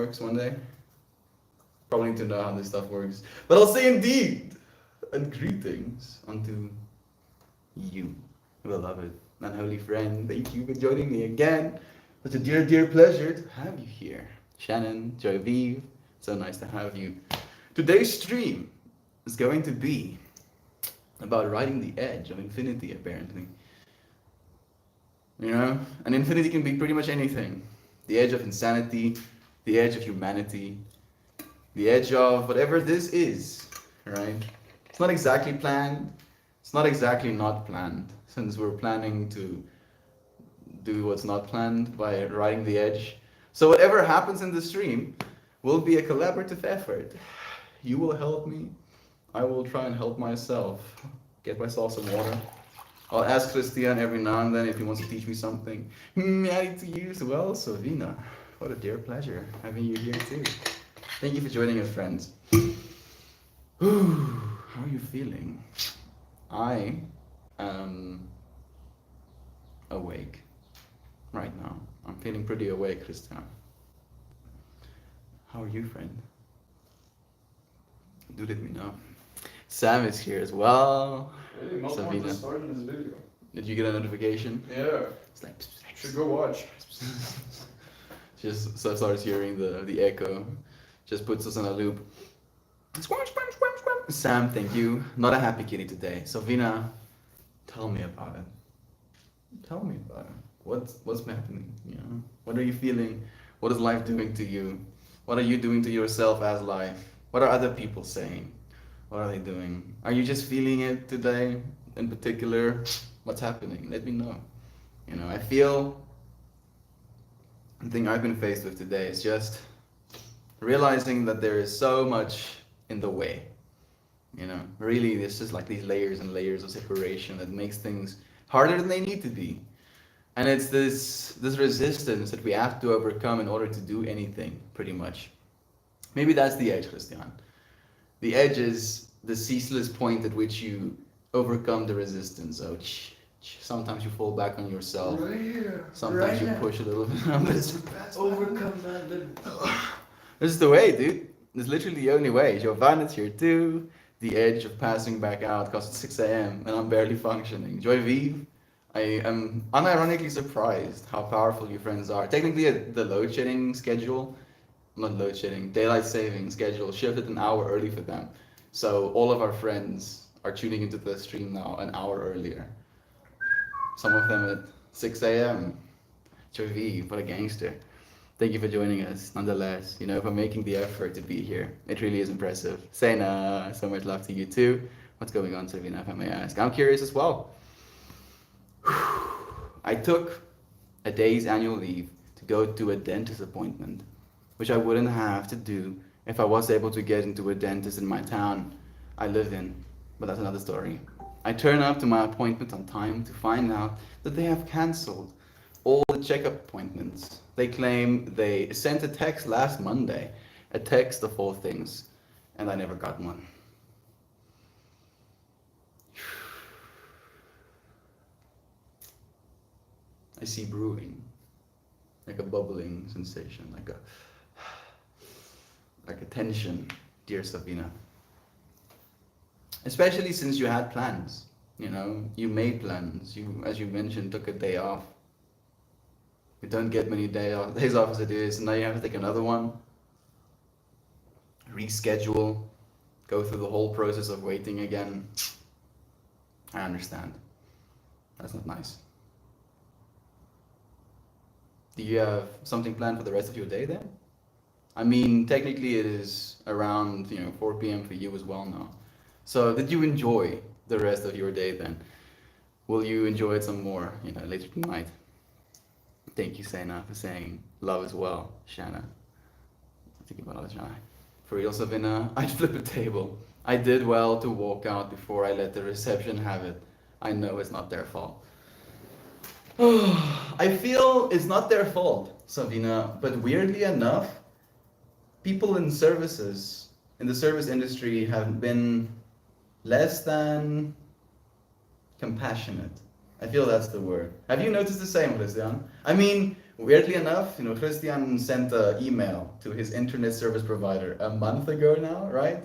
works one day. Probably need to know how this stuff works. But I'll say indeed, and greetings unto you, beloved and holy friend. Thank you for joining me again. It's a dear, dear pleasure to have you here. Shannon, Joviv, so nice to have you. Today's stream is going to be about riding the edge of infinity, apparently. You know, and infinity can be pretty much anything. The edge of insanity, the edge of humanity, the edge of whatever this is, right? It's not exactly planned. It's not exactly not planned, since we're planning to do what's not planned by riding the edge. So whatever happens in the stream will be a collaborative effort. You will help me. I will try and help myself. Get myself some water. I'll ask Christian every now and then if he wants to teach me something. Married to you as well, Savina. What a dear pleasure having you here too. Thank you for joining us, friends. How are you feeling? I am awake right now. I'm feeling pretty awake, Christian. How are you, friend? Do let me know. Sam is here as well. Hey, not Savina. want to start this video. Did you get a notification? Yeah, It's like should go watch. just so starts hearing the echo. Just puts us in a loop. Sam, thank you. Not a happy kitty today. Savina, tell me about it. Tell me about it. What's happening? You know, what are you feeling? What is life doing to you? What are you doing to yourself as life? What are other people saying? What are they doing? Are you just feeling it today in particular? What's happening? Let me know. You know, I feel the thing I've been faced with today is just realizing that there is so much in the way. You know, really, it's just like these layers and layers of separation that makes things harder than they need to be. And it's this resistance that we have to overcome in order to do anything, pretty much. Maybe that's the edge, Christian. The edge is the ceaseless point at which you overcome the resistance. So sometimes you fall back on yourself. Right here. Sometimes you push a little bit on this. Overcome that little. This is the way, dude. It's literally the only way. Giovanna's here too. The edge of passing back out because it's 6 a.m. and I'm barely functioning. Joy Vive, I am unironically surprised how powerful your friends are. Technically, the load shedding schedule, not load shedding, daylight saving schedule shifted an hour early for them. So all of our friends are tuning into the stream now an hour earlier. Some of them at 6 a.m. Joy Vive, what a gangster. Thank you for joining us, nonetheless. You know, for making the effort to be here. It really is impressive. Sena, so much love to you too. What's going on, Savina, if I may ask? I'm curious as well. I took a day's annual leave to go to a dentist appointment, which I wouldn't have to do if I was able to get into a dentist in my town I live in. But that's another story. I turn up to my appointment on time to find out that they have cancelled all the checkup appointments. They claim they sent a text last Monday, a text of all things, and I never got one. I see brewing, like a bubbling sensation, like a tension, dear Sabina. Especially since you had plans, you know, you made plans. You, as you mentioned, took a day off. You don't get many days off as it is, and now you have to take another one, reschedule, go through the whole process of waiting again. I understand. That's not nice. Do you have something planned for the rest of your day then? I mean, technically it is around 4 p.m. for you as well now. So did you enjoy the rest of your day then? Will you enjoy it some more, later tonight? Thank you, Sena, for saying love as well, Shanna. Think about it, Shanna. For real, Savina, I'd flip a table. I did well to walk out before I let the reception have it. I know it's not their fault. I feel it's not their fault, Savina, but weirdly enough, people in services, in the service industry, have been less than compassionate. I feel that's the word. Have you noticed the same, Christian? I mean, Weirdly enough, Christian sent an email to his internet service provider a month ago now, right?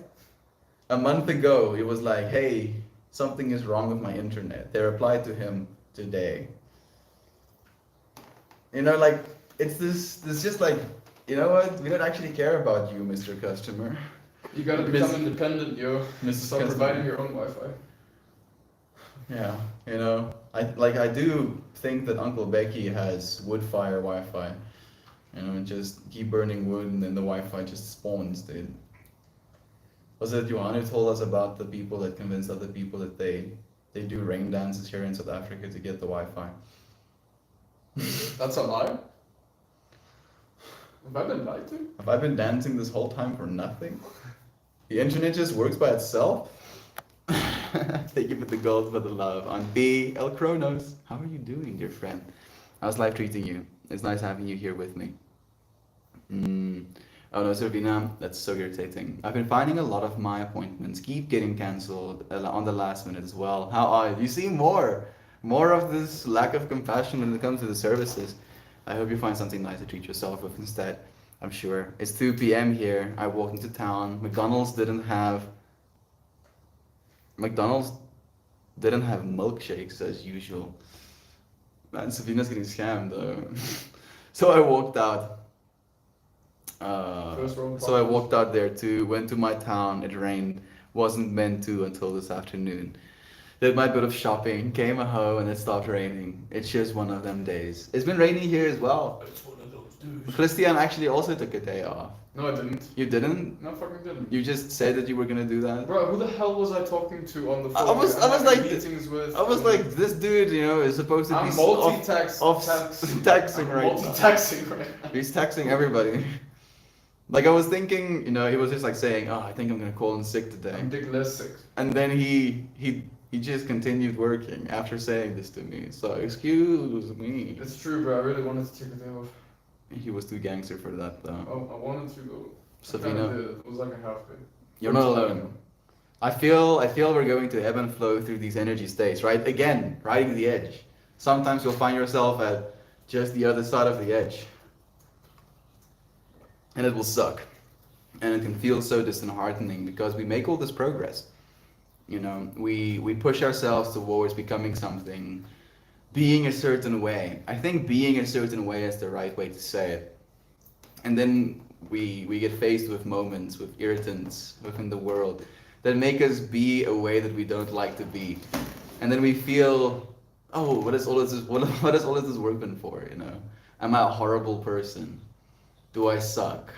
A month ago, he was like, hey, something is wrong with my internet. They replied to him today. Like, it's this just like, you know what? We don't actually care about you, Mr. Customer. You gotta become independent, yo. Mrs. Start Customer. providing your own Wi-Fi. Yeah, I do think that Uncle Becky has wood fire Wi-Fi. Just keep burning wood and then the Wi-Fi just spawns, dude. Was it Johan who told us about the people that convinced other people that they do rain dances here in South Africa to get the Wi-Fi? That's a lie? Have I been lied to? Have I been dancing this whole time for nothing? The internet just works by itself? Thank you for the gold, for the love. On B, El Kronos. How are you doing, dear friend? How's life treating you? It's nice having you here with me. Oh no, Servina, that's so irritating. I've been finding a lot of my appointments keep getting cancelled on the last minute as well. How odd. You see more of this lack of compassion when it comes to the services. I hope you find something nice to treat yourself with instead. I'm sure. It's 2 p.m. here. I walked into town. McDonald's didn't have milkshakes as usual. Man, Savina's getting scammed though. So I walked out. So I walked out there too, went to my town, it rained, wasn't meant to until this afternoon. Did my bit of shopping, came home and it stopped raining. It's just one of them days. It's been raining here as well. It's one of those dudes. Christian actually also took a day off. No, I didn't. You didn't? No, fucking didn't. You just said that you were gonna do that? Bro, who the hell was I talking to on the phone? I was having like- meetings with. I was like, this dude, is supposed to be I'm multitasking taxing right now. Multitasking right now. He's texting everybody. Like I was thinking, he was just like saying, "Oh, I think I'm gonna call in sick today," I'm big less sick. and then he just continued working after saying this to me. So excuse me. It's true, bro. I really wanted to take a day off. He was too gangster for that though. Oh, I wanted to go. Safina, It was like a half day. you're not alone. I feel we're going to ebb and flow through these energy states, right? Again, riding the edge. Sometimes you'll find yourself at just the other side of the edge. And it will suck. And it can feel so disheartening because we make all this progress. We push ourselves towards becoming something, being a certain way. I think being a certain way is the right way to say it. And then we get faced with moments, with irritants within the world that make us be a way that we don't like to be. And then we feel, oh, what is all of this work been for, Am I a horrible person? Do I suck?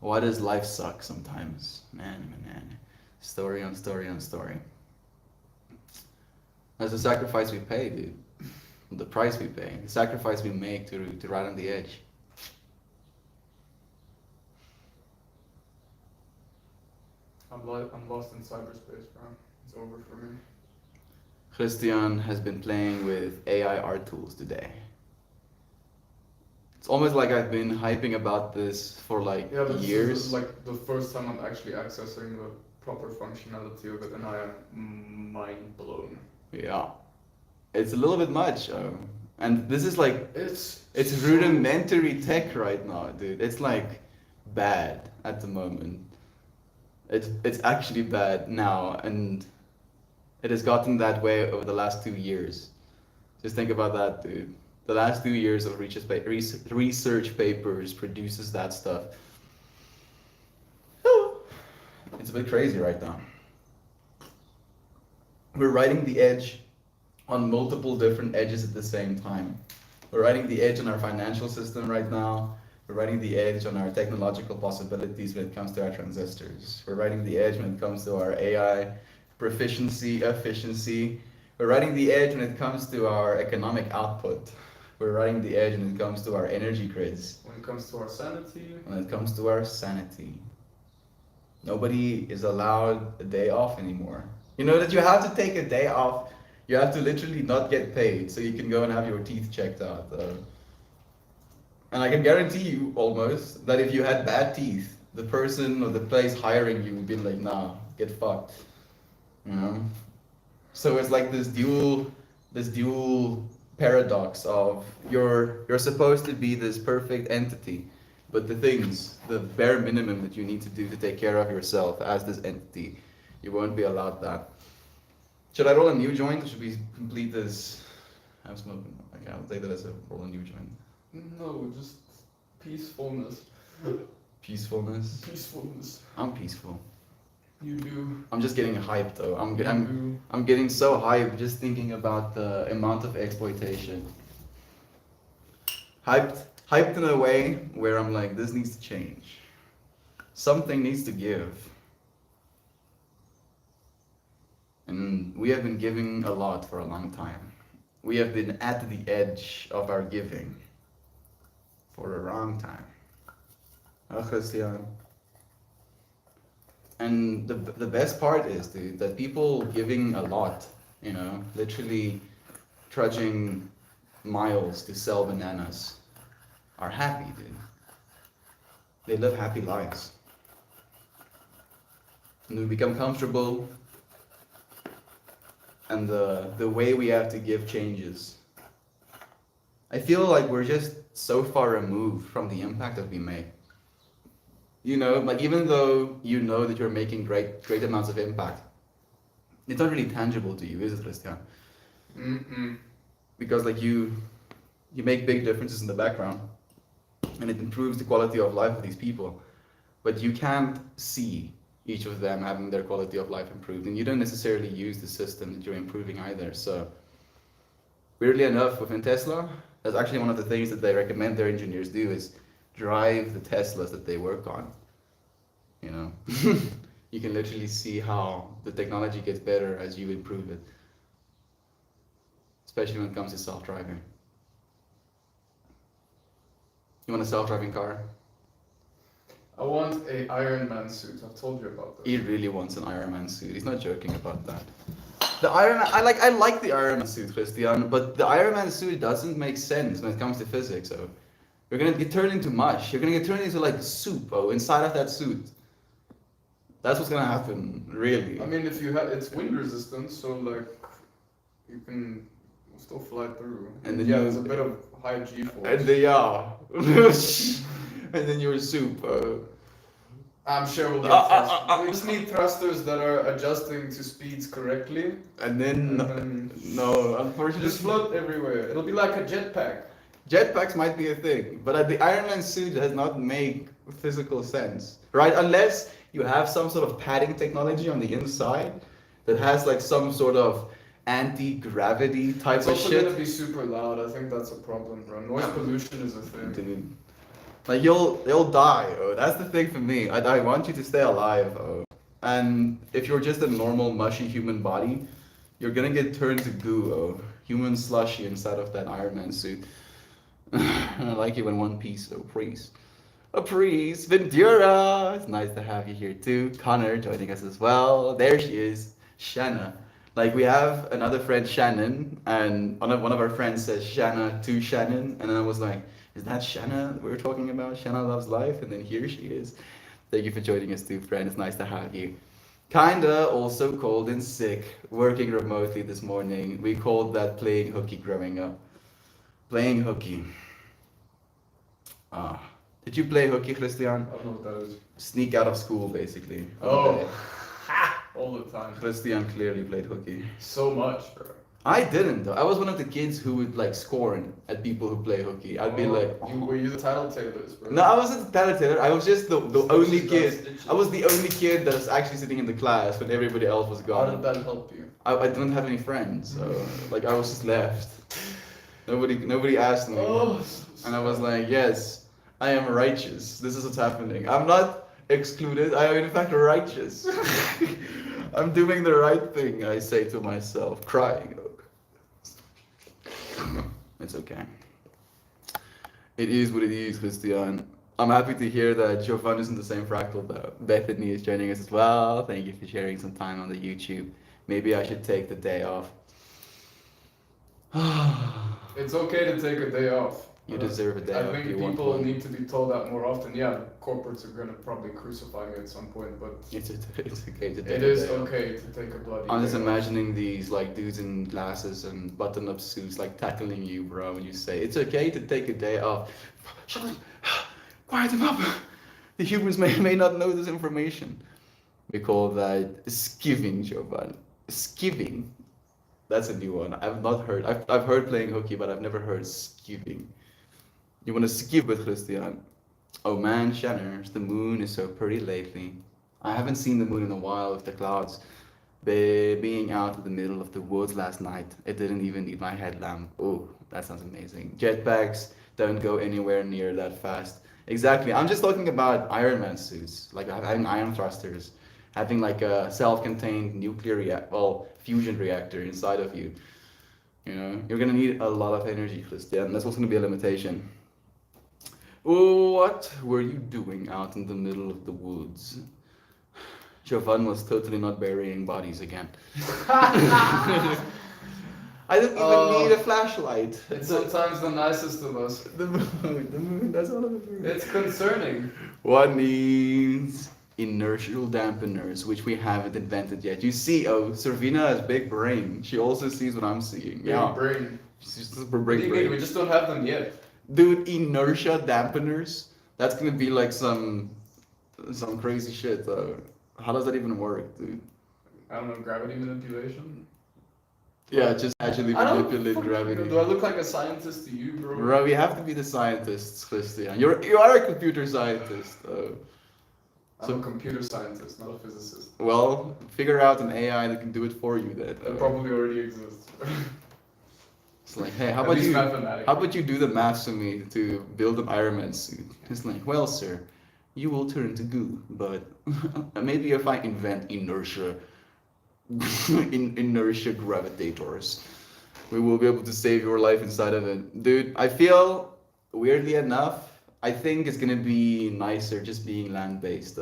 Why does life suck sometimes? Man. Story on story on story. That's the sacrifice we pay, dude. The price we pay. The sacrifice we make to ride on the edge. I'm lost in cyberspace, bro. It's over for me. Christian has been playing with AI art tools today. It's almost like I've been hyping about this for like Yeah, but years. this is like the first time I'm actually accessing the proper functionality of it, and I am mind blown. Yeah. It's a little bit much. And this is like, It's it's rudimentary tech right now, dude. It's like bad at the moment. It's actually bad now, and it has gotten that way over the last 2 years. Just think about that, dude. The last 2 years of research papers produces that stuff. It's a bit crazy right now. We're riding the edge on multiple different edges at the same time. We're riding the edge on our financial system right now. We're riding the edge on our technological possibilities when it comes to our transistors. We're riding the edge when it comes to our AI proficiency, efficiency. We're riding the edge when it comes to our economic output. We're riding the edge when it comes to our energy grids. when it comes to our sanity. When it comes to our sanity. Nobody is allowed a day off anymore. You know that you have to take a day off. You have to literally not get paid so you can go and have your teeth checked out. And I can guarantee you almost that if you had bad teeth, the person or the place hiring you would be like, nah, get fucked. So it's like this dual paradox of you're supposed to be this perfect entity, but the things, the bare minimum that you need to do to take care of yourself as this entity, you won't be allowed that. Should I roll a new joint, or should we complete this? I'm smoking. Okay, I'll take that as a roll a new joint. No, just peacefulness. Peacefulness. Peacefulness. I'm peaceful. You do. I'm just getting hyped though. You do. I'm getting so hyped just thinking about the amount of exploitation. Hyped in a way where I'm like, this needs to change. Something needs to give. And we have been giving a lot for a long time. We have been at the edge of our giving for a long time. Oh, Christian. And the best part is, dude, that people giving a lot, you know, literally trudging miles to sell bananas, are happy, dude. They live happy lives. And we become comfortable, and the way we have to give changes. I feel like we're just so far removed from the impact that we make. You know, like even though you know that you're making great amounts of impact, it's not really tangible to you, is it, Christian? Mm-mm. Because like you make big differences in the background, and it improves the quality of life of these people, but you can't see each of them having their quality of life improved, and you don't necessarily use the system that you're improving either. So, weirdly enough, within Tesla, that's actually one of the things that they recommend their engineers do is drive the Teslas that they work on. You know, you can literally see how the technology gets better as you improve it, especially when it comes to self-driving. You want a self-driving car? I want a Iron Man suit. I've told you about this. He really wants an Iron Man suit. He's not joking about that. The Iron Man, I like the Iron Man suit, Christian, but the Iron Man suit doesn't make sense when it comes to physics. So you're gonna get turned into mush. You're gonna get turned into like soup. Inside of that suit. That's what's gonna happen, really. I mean, if you have, it's wind resistant, so like you can still fly through. And then yeah, you- there's a bit of high G force. And they are. And then you're soup. I'm sure we'll get thrusters. We just need thrusters that are adjusting to speeds correctly. And then And no, unfortunately, just float everywhere. It'll be like a jetpack. jetpacks might be a thing, but the Iron Man suit does not make physical sense, right? Unless you have some sort of padding technology on the inside that has like some sort of anti-gravity type It's of also shit. gonna be super loud. I think that's a problem, bro. Noise pollution is a thing. Dude. Like you'll die. That's the thing for me. I want you to stay alive. And if you're just a normal mushy human body, you're gonna get turned to goo. Human slushy inside of that Iron Man suit. And I like it when one piece. Priest. A priest. Ventura. It's nice to have you here too. Connor joining us as well. There she is. Shanna. Like we have another friend Shannon, and one of our friends says Shanna to Shannon, and then I was like, is that Shanna that we were talking about? Shanna Loves Life, and then here she is. Thank you for joining us too, friend. It's nice to have you. Kinda also cold and sick, working remotely this morning. We called that playing hooky growing up. Playing hooky. Did you play hooky, Christian? I don't know what that is. Sneak out of school, basically. Oh. All the time. Christian clearly played hooky. So much, bro. I didn't though. I was one of the kids who would like scorn at people who play hooky. I'd be like, Were you the title tailors, bro? no, I wasn't a talented. I was just the only Stitches, kid. stitches. I was the only kid that was actually sitting in the class when everybody else was How did gone. that help you? I didn't have any friends, so like I was just left. Nobody asked me, Oh, and I was like, yes, I am righteous. This is what's happening. I'm not excluded. I am in fact righteous. I'm doing the right thing. I say to myself, crying. It's okay. It is what it is, Christian. I'm happy to hear that Jovan is in the same fractal though. Bethany is joining us as well. Thank you for sharing some time on the YouTube. Maybe I should take the day off. It's okay to take a day off. You deserve a day I off. think You want people one. need to be told that more often. Yeah, corporates are gonna probably crucify me at some point, but It's okay to take it a is day off. okay to take a bloody I'm just day off. imagining these like dudes in glasses and button-up suits like tackling you, bro, when you say it's okay to take a day off. Shut up. Quiet them up. The humans may not know this information. We call that skiving, Jovan. Skiving. That's a new one. I've not heard. I've heard playing hooky, but I've never heard skiving. You want to skiv with Christian? Oh man, Shanners, the moon is so pretty lately. I haven't seen the moon in a while with the clouds. Being out in the middle of the woods last night, it didn't even need my headlamp. Oh, that sounds amazing. Jetpacks don't go anywhere near that fast. Exactly. I'm just talking about Iron Man suits, like having ion thrusters, having like a self-contained fusion reactor inside of you. You know, you're gonna need a lot of energy, Christian. That's also gonna be a limitation. What were you doing out in the middle of the woods? Jovan was totally not burying bodies again. I don't even need a flashlight. It's sometimes the nicest of us. The moon, that's all of the moon. It's concerning. One needs inertial dampeners, which we haven't invented yet. You see, oh, Servina has big brain. She also sees what I'm seeing. Yeah. Brain. She's super What do big you mean? We brain. just don't have them yet. Dude, inertia dampeners? That's gonna be like some crazy shit. How does that even work, dude? I don't know, gravity manipulation? Yeah, just actually I don't manipulate fucking gravity. know. Do I look like a scientist to you, bro? Bro, we have to be the scientists, Christian. You are a computer scientist. I'm a computer scientist, not a physicist. Well, figure out an AI that can do it for you. That That probably already exists. it's like, hey, how At about least you? mathematically. How about you do the maths for me to build an Iron Man suit? It's like, well, sir, you will turn to goo, but maybe if I invent inertia, inertia gravitators, we will be able to save your life inside of it, dude. I feel weirdly enough, I think it's gonna be nicer just being land-based.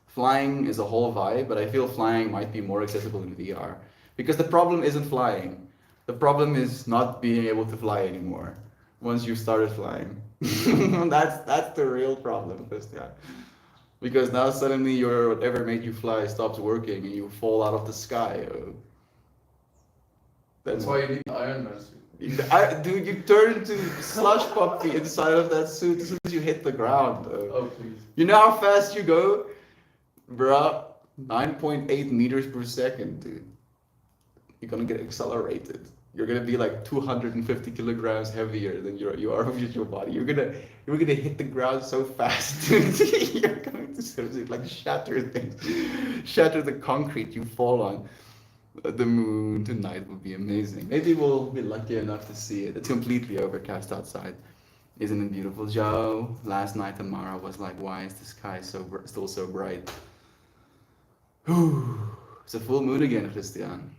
Flying is a whole vibe, but I feel flying might be more accessible in VR because the problem isn't flying. The problem is not being able to fly anymore once you started flying. that's the real problem, Christian. Because now suddenly your whatever made you fly stops working and you fall out of the sky. That's why you need the Iron Man suit. Dude, you turn into slush puppy inside of that suit as soon as you hit the ground. Oh, please. You know how fast you go? Bruh, 9.8 meters per second, dude. You're gonna get accelerated. You're gonna be like 250 kilograms heavier than you are with your body. You're gonna hit the ground so fast. You're going to seriously like shatter things, shatter the concrete you fall on. The moon tonight will be amazing. Maybe we'll be lucky enough to see it. It's completely overcast outside. Isn't it beautiful, Joe? Last night Tamara was like, "Why is the sky still so bright?" It's a full moon again, Christian.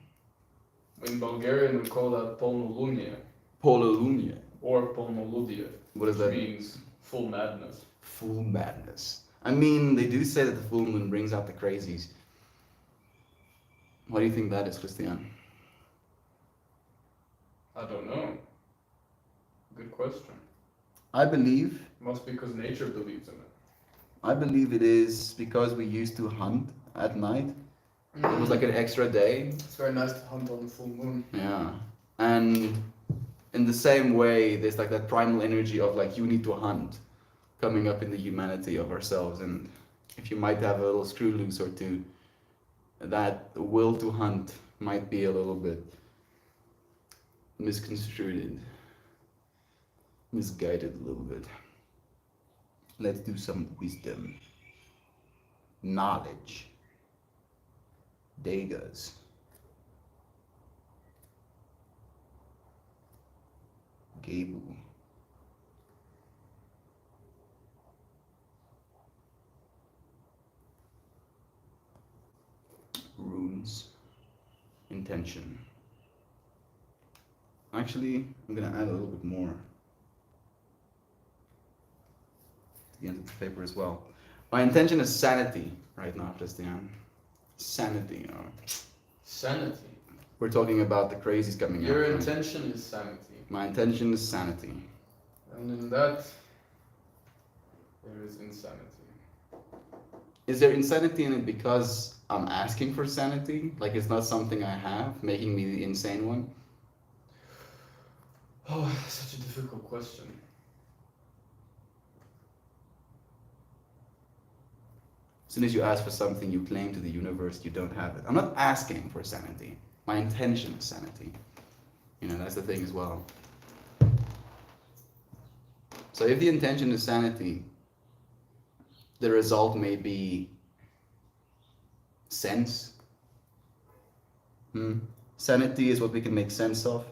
In Bulgarian, we call that polnolunje Pololunia. or polnoludje, What is which that? means full madness. Full madness. I mean, they do say that the full moon brings out the crazies. What do you think that is, Christian? I don't know. Good question. I believe Must be because nature believes in it. it is because we used to hunt at night. It was like an extra day. It's very nice to hunt on the full moon. Yeah. And in the same way, there's like that primal energy of like you need to hunt coming up in the humanity of ourselves. And if you might have a little screw loose or two, that will to hunt might be a little bit misconstrued, misguided a little bit. Let's do some wisdom, knowledge, dagas. Gable. Runes. Intention. Actually, I'm gonna add a little bit more to the end of the paper as well. My intention is sanity right now, Christian. Sanity. Sanity. We're talking about the crazies coming Your out. Right? intention is sanity. My intention is sanity. And in that, there is insanity. Is there insanity in it because I'm asking for sanity? Like it's not something I have, making me the insane one? Oh, such a difficult question. As soon as you ask for something, you claim to the universe you don't have it. I'm not asking for sanity. My intention is sanity. You know, that's the thing as well. So if the intention is sanity, the result may be sense. Sanity is what we can make sense of.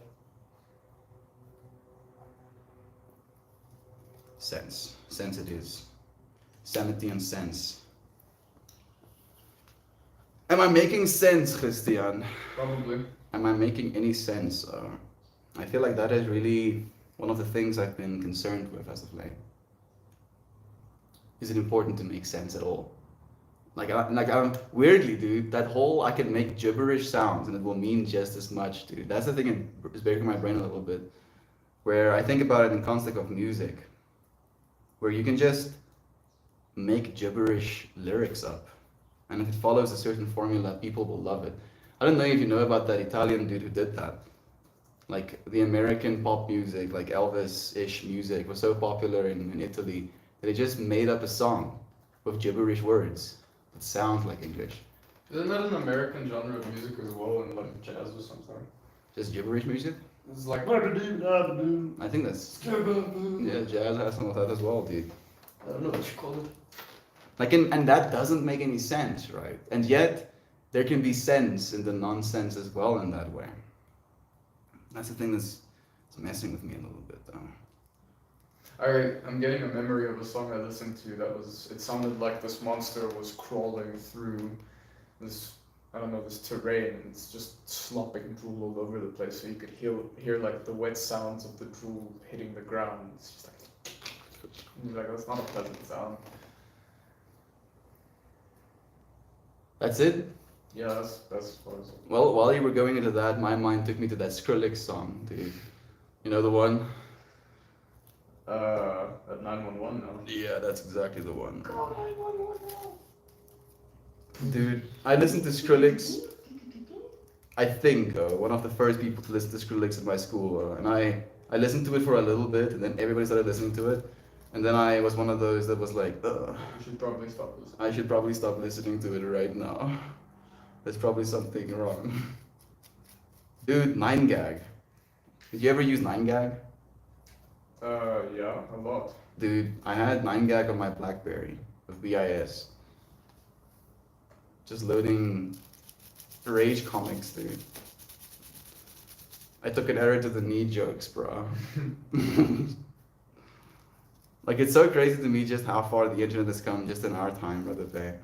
Sense. Sense it is. Sanity and sense. Am I making sense, Christian? Probably. Am I making any sense? I feel like that is really one of the things I've been concerned with as of late. Is it important to make sense at all? Weirdly, dude, that whole I can make gibberish sounds and it will mean just as much, dude. That's the thing that is breaking my brain a little bit. Where I think about it in context of music, where you can just make gibberish lyrics up. And if it follows a certain formula, people will love it. I don't know if you know about that Italian dude who did that. Like the American pop music, like Elvis-ish music, was so popular in Italy that he just made up a song with gibberish words that sound like English. Isn't that an American genre of music as well, in like jazz or something? Just gibberish music? It's like I think that's yeah, jazz has some of that as well, dude. I don't know what you call it. Like and that doesn't make any sense, right? And yet there can be sense in the nonsense as well in that way. That's the thing that's messing with me a little bit, though. I'm getting a memory of a song I listened to it sounded like this monster was crawling through this, I don't know, this terrain, and it's just slopping drool all over the place, so you could hear like the wet sounds of the drool hitting the ground. It's just like that's not a pleasant sound. That's it? Yeah, that's what I was. Well, while you were going into that, my mind took me to that Skrillex song, dude. You know the one? At 911 now. Yeah, that's exactly the one. Dude, I listened to Skrillex. I think one of the first people to listen to Skrillex in my school, and I listened to it for a little bit, and then everybody started listening to it, and then I was one of those that was like, ugh. You should probably stop listening. I should probably stop listening to it right now. There's probably something wrong. Dude, 9gag. Did you ever use 9gag? Yeah, a lot. Dude, I had 9gag on my BlackBerry with BIS. Just loading Rage comics, dude. I took an error to the knee jokes, bro. Like, it's so crazy to me just how far the internet has come just in our time, brother Bay.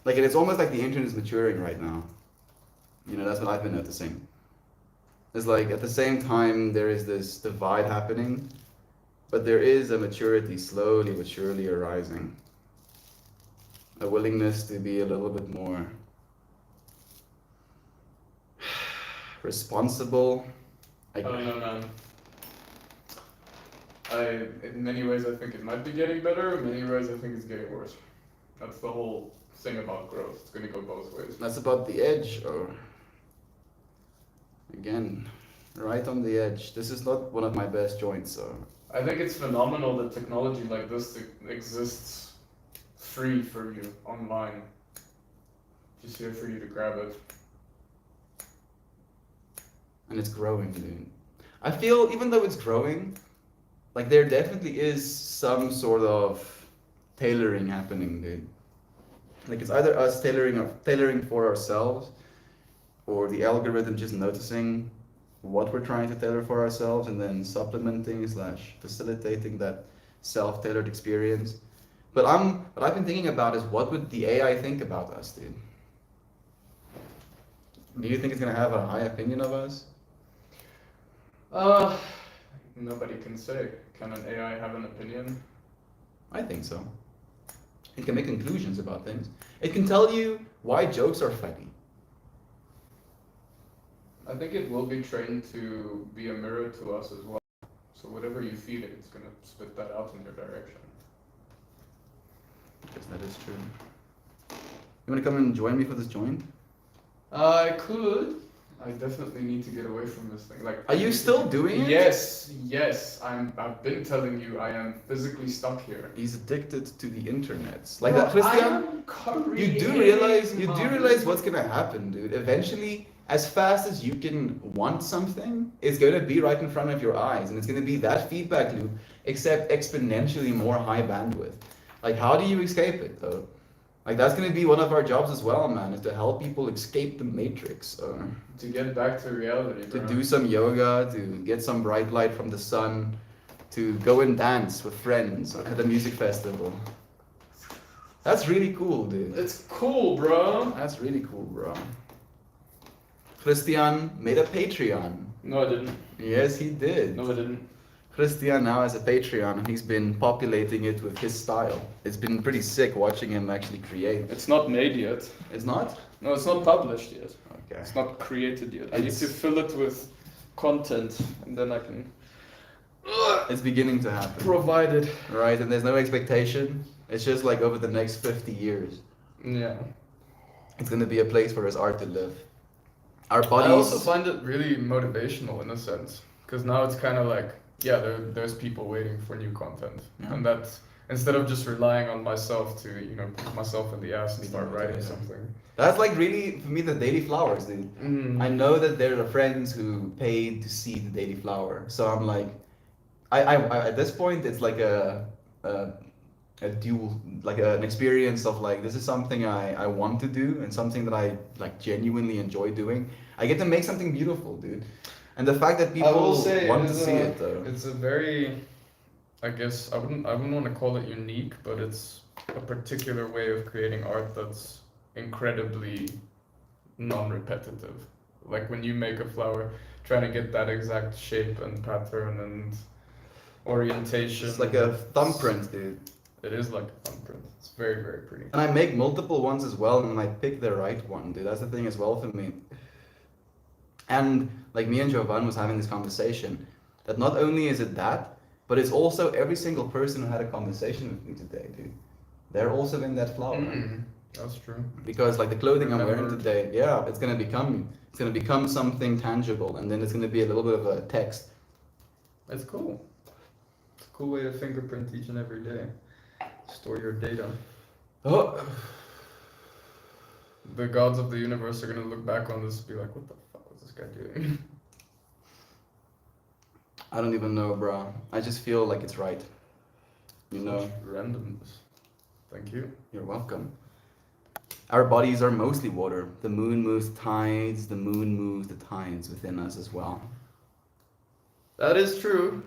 Like, it's almost like the internet is maturing right now. You know, that's what I've been noticing. It's like, at the same time, there is this divide happening, but there is a maturity slowly but surely arising. A willingness to be a little bit more responsible. I don't know, man. In many ways, I think it might be getting better. In many ways, I think it's getting worse. That's the whole thing about growth. It's gonna go both ways. That's about the edge, or again, right on the edge. This is not one of my best joints, so I think it's phenomenal that technology like this exists free for you online. Just here for you to grab it. and it's growing, dude. I feel even though it's growing, like there definitely is some sort of tailoring happening, dude. Like it's either us tailoring for ourselves, or the algorithm just noticing what we're trying to tailor for ourselves and then supplementing / facilitating that self-tailored experience. But what I've been thinking about is, what would the AI think about us, dude? Do you think it's gonna have a high opinion of us? Nobody can say. Can an AI have an opinion? I think so. It can make conclusions about things. It can tell you why jokes are funny. I think it will be trained to be a mirror to us as well. So whatever you feed it, it's gonna spit that out in your direction. Yes, that is true. You wanna come and join me for this joint? I could. I definitely need to get away from this thing. Like, Are you still doing it? Yes, yes. I've been telling you, I am physically stuck here. He's addicted to the internet. Like Bro, that, Christian. I am You do realize what's gonna happen, dude. Eventually, as fast as you can want something, it's gonna be right in front of your eyes, and it's gonna be that feedback loop, except exponentially more high bandwidth. Like, how do you escape it, though? Like, that's gonna be one of our jobs as well, man, is to help people escape the matrix. To get back to reality, To bro. do some yoga, to get some bright light from the sun, to go and dance with friends at a music festival. That's really cool, dude. It's cool, bro. That's really cool, bro. Christian made a Patreon. No, I didn't. Yes, he did. No, I didn't. Christian now has a Patreon and he's been populating it with his style. It's been pretty sick watching him actually create. It's not made yet. It's not? No, it's not published yet. Okay. It's not created yet. I need It's- to fill it with content, and then I can It's beginning to happen. provide it. Right, and there's no expectation. It's just like over the next 50 years, Yeah. it's gonna be a place for his art to live. Our I bodies. also find it really motivational in a sense, because now it's kind of like, yeah, there's people waiting for new content, Yeah. and that's instead of just relying on myself to, you know, put myself in the ass and Be start writing motivated. something. That's like really, for me, the Daily Flowers, dude. Mm. I know that there are friends who paid to see the Daily Flower, so I'm like, I at this point it's like a dual, like an experience of like this is something I want to do and something that I like genuinely enjoy doing. I get to make something beautiful, dude, and the fact that I people will say want it to is see a- it though. It's a very, I guess I wouldn't want to call it unique, but it's a particular way of creating art that's incredibly non-repetitive. Like when you make a flower, trying to get that exact shape and pattern and orientation. It's like a thumbprint, dude. It is like a thumbprint. It's very, very pretty. And I make multiple ones as well, and I pick the right one, dude. That's the thing as well for me. And like me and Jovan was having this conversation, that not only is it that, but it's also every single person who had a conversation with me today, dude. They're also in that flower. Mm, that's true. Because like the clothing I'm wearing Remember- today, yeah, it's gonna become something tangible, and then it's gonna be a little bit of a text. It's cool. It's a cool way to fingerprint each and every day. Store your data. Oh, The gods of the universe are gonna look back on this and be like, what the fuck was this guy doing? I don't even know, bro. I just feel like it's right. You know. Such randomness. Thank you. You're welcome. Our bodies are mostly water. The moon moves tides, the moon moves the tides within us as well. That is true.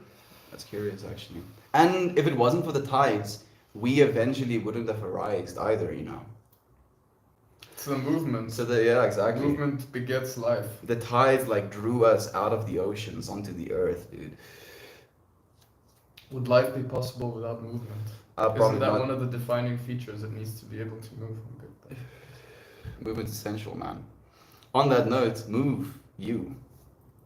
That's curious, actually. And if it wasn't for the tides, we eventually wouldn't have arisen either, you know. It's the movement. So, yeah, exactly. Movement begets life. The tides, like, drew us out of the oceans onto the earth, dude. Would life be possible without movement? Probably Isn't that not. one of the defining features? It needs to be able to move. Okay. Movement's essential, man. On that note, move you.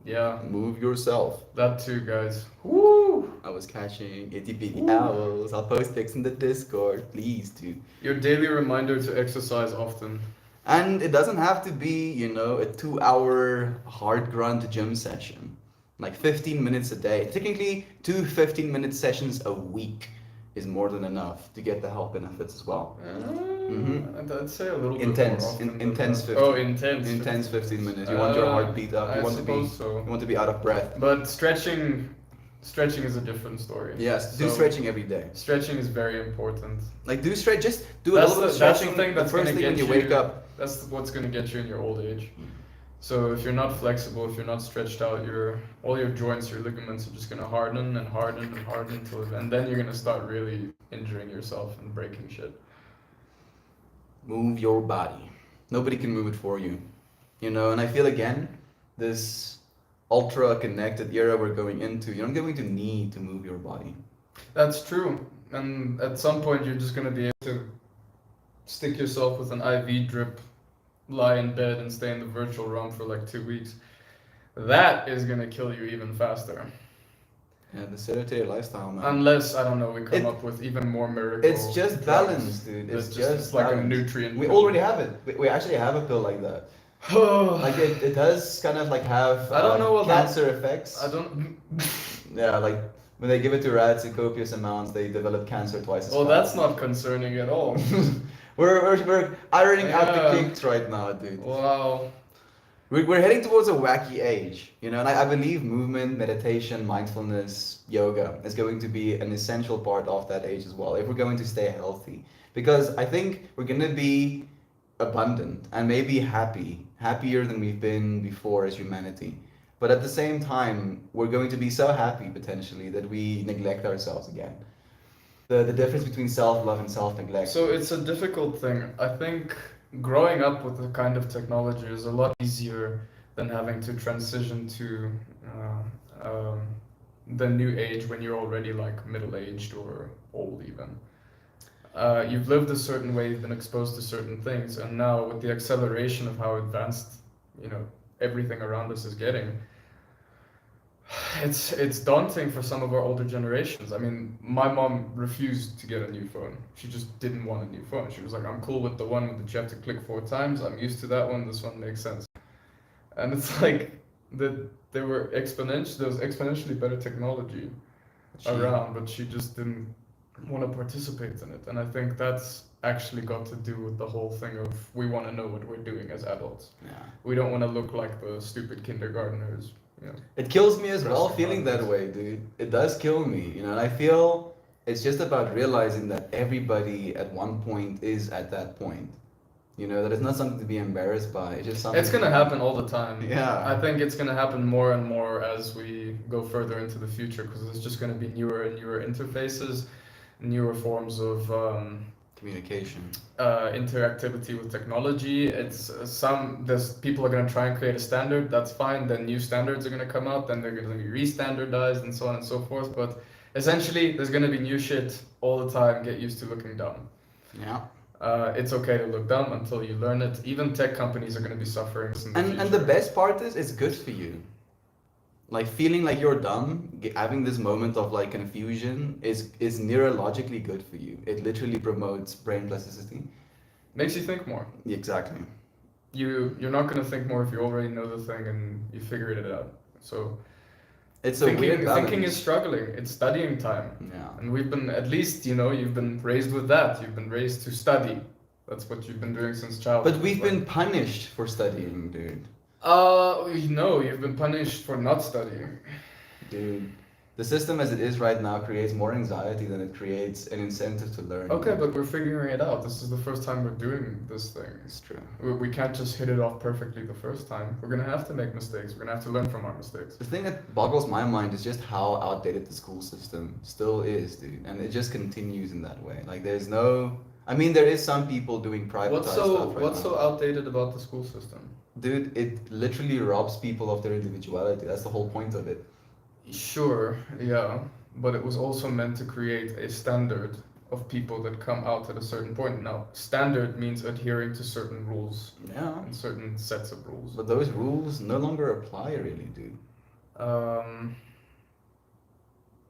Yeah, Move yourself. that too, guys. Woo! I was catching itty bitty owls. I'll post pics in the Discord, please, dude. Your daily reminder to exercise often. And it doesn't have to be, you know, a 2-hour hard grunt gym session. Like 15 minutes a day. Technically, 2 15-minute sessions a week is more than enough to get the health benefits as well. I'd say a little Intense, bit more often. intense than that. 15. Oh, intense. Intense 15 minutes. You want your heartbeat up. I You want to suppose be. so. You want to be out of breath. But stretching is a different story. Yes, do So, stretching every day. Stretching is very important. Like do stretch. Just do a That's little bit of the- that's the stretching. thing that's the first gonna thing when get you wake you- up. That's what's going to get you in your old age. So if you're not flexible, if you're not stretched out, all your joints, your ligaments are just going to harden and harden and harden and then you're going to start really injuring yourself and breaking shit. Move your body. Nobody can move it for you. You know, and I feel again, this ultra connected era we're going into, you're not going to need to move your body. That's true. And at some point, you're just going to be able to stick yourself with an IV drip, lie in bed, and stay in the virtual realm for like 2 weeks. that is gonna kill you even faster. Yeah, the sedentary lifestyle, man. Unless, I don't know, we come It- up with even more miracle It's just drugs. balance, dude. It's That's just it's like a balance. nutrient. We pill. already have it. We actually have a pill like that. Like it does kind of like have I don't know what that- cancer effects. I don't. Yeah, like when they give it to rats in copious amounts, they develop cancer twice as Well, fast. that's not concerning at all. We're ironing out the Yeah. kinks right now, dude. Wow. We're heading towards a wacky age, you know, and I believe movement, meditation, mindfulness, yoga is going to be an essential part of that age as well if we're going to stay healthy. Because I think we're going to be abundant and maybe happier than we've been before as humanity. But at the same time, we're going to be so happy potentially that we neglect ourselves again. The difference between self-love and self-neglect. So it's a difficult thing. I think growing up with the kind of technology is a lot easier than having to transition to the new age when you're already like middle-aged or old even. You've lived a certain way, you've been exposed to certain things, and now with the acceleration of how advanced, you know, everything around us is getting, it's daunting for some of our older generations. I mean, my mom refused to get a new phone. She just didn't want a new phone. She was like, I'm cool with the one that you have to click 4 times. I'm used to that one. This one makes sense. And it's like there was exponentially better technology around, but she just didn't want to participate in it. And I think that's actually got to do with the whole thing of we want to know what we're doing as adults. Yeah. We don't want to look like the stupid kindergartners. You know. It kills me as well Pressing feeling that buttons. way, dude. It does kill me, you know, and I feel it's just about realizing that everybody at one point is at that point. You know, that it's not something to be embarrassed by. It's just something. It's gonna happen all the time. Yeah. I think it's gonna happen more and more as we go further into the future because there's just gonna be newer and newer interfaces, newer forms of Communication. interactivity with technology. It's there's people are gonna try and create a standard. That's fine. Then new standards are gonna come out. Then they're gonna be re-standardized and so on and so forth. But essentially, there's gonna be new shit all the time. Get used to looking dumb. Yeah. It's okay to look dumb until you learn it. Even tech companies are going to be suffering this in the And future. the best part is it's good for you. Like feeling like you're dumb, having this moment of like confusion is neurologically good for you. It literally promotes brain plasticity. Makes you think more. Exactly. You're not going to think more if you already know the thing and you figured it out. So It's a weird balance. thinking is struggling. It's studying time. Yeah. And we've been, at least, you know, you've been raised with that. You've been raised to study. That's what you've been doing since childhood. But we've been punished for studying, dude. No, you've been punished for not studying. Dude, the system as it is right now creates more anxiety than it creates an incentive to learn. Okay, but we're figuring it out. This is the first time we're doing this thing. It's true. We can't just hit it off perfectly the first time. We're gonna have to make mistakes. We're gonna have to learn from our mistakes. The thing that boggles my mind is just how outdated the school system still is, dude. And it just continues in that way. Like there's no... I mean, there is some people doing privatized stuff right What's now. so outdated about the school system? Dude, it literally robs people of their individuality. That's the whole point of it. Sure, yeah, but it was also meant to create a standard of people that come out at a certain point. Now, standard means adhering to certain rules Yeah. and certain sets of rules. But those rules no longer apply, really, dude.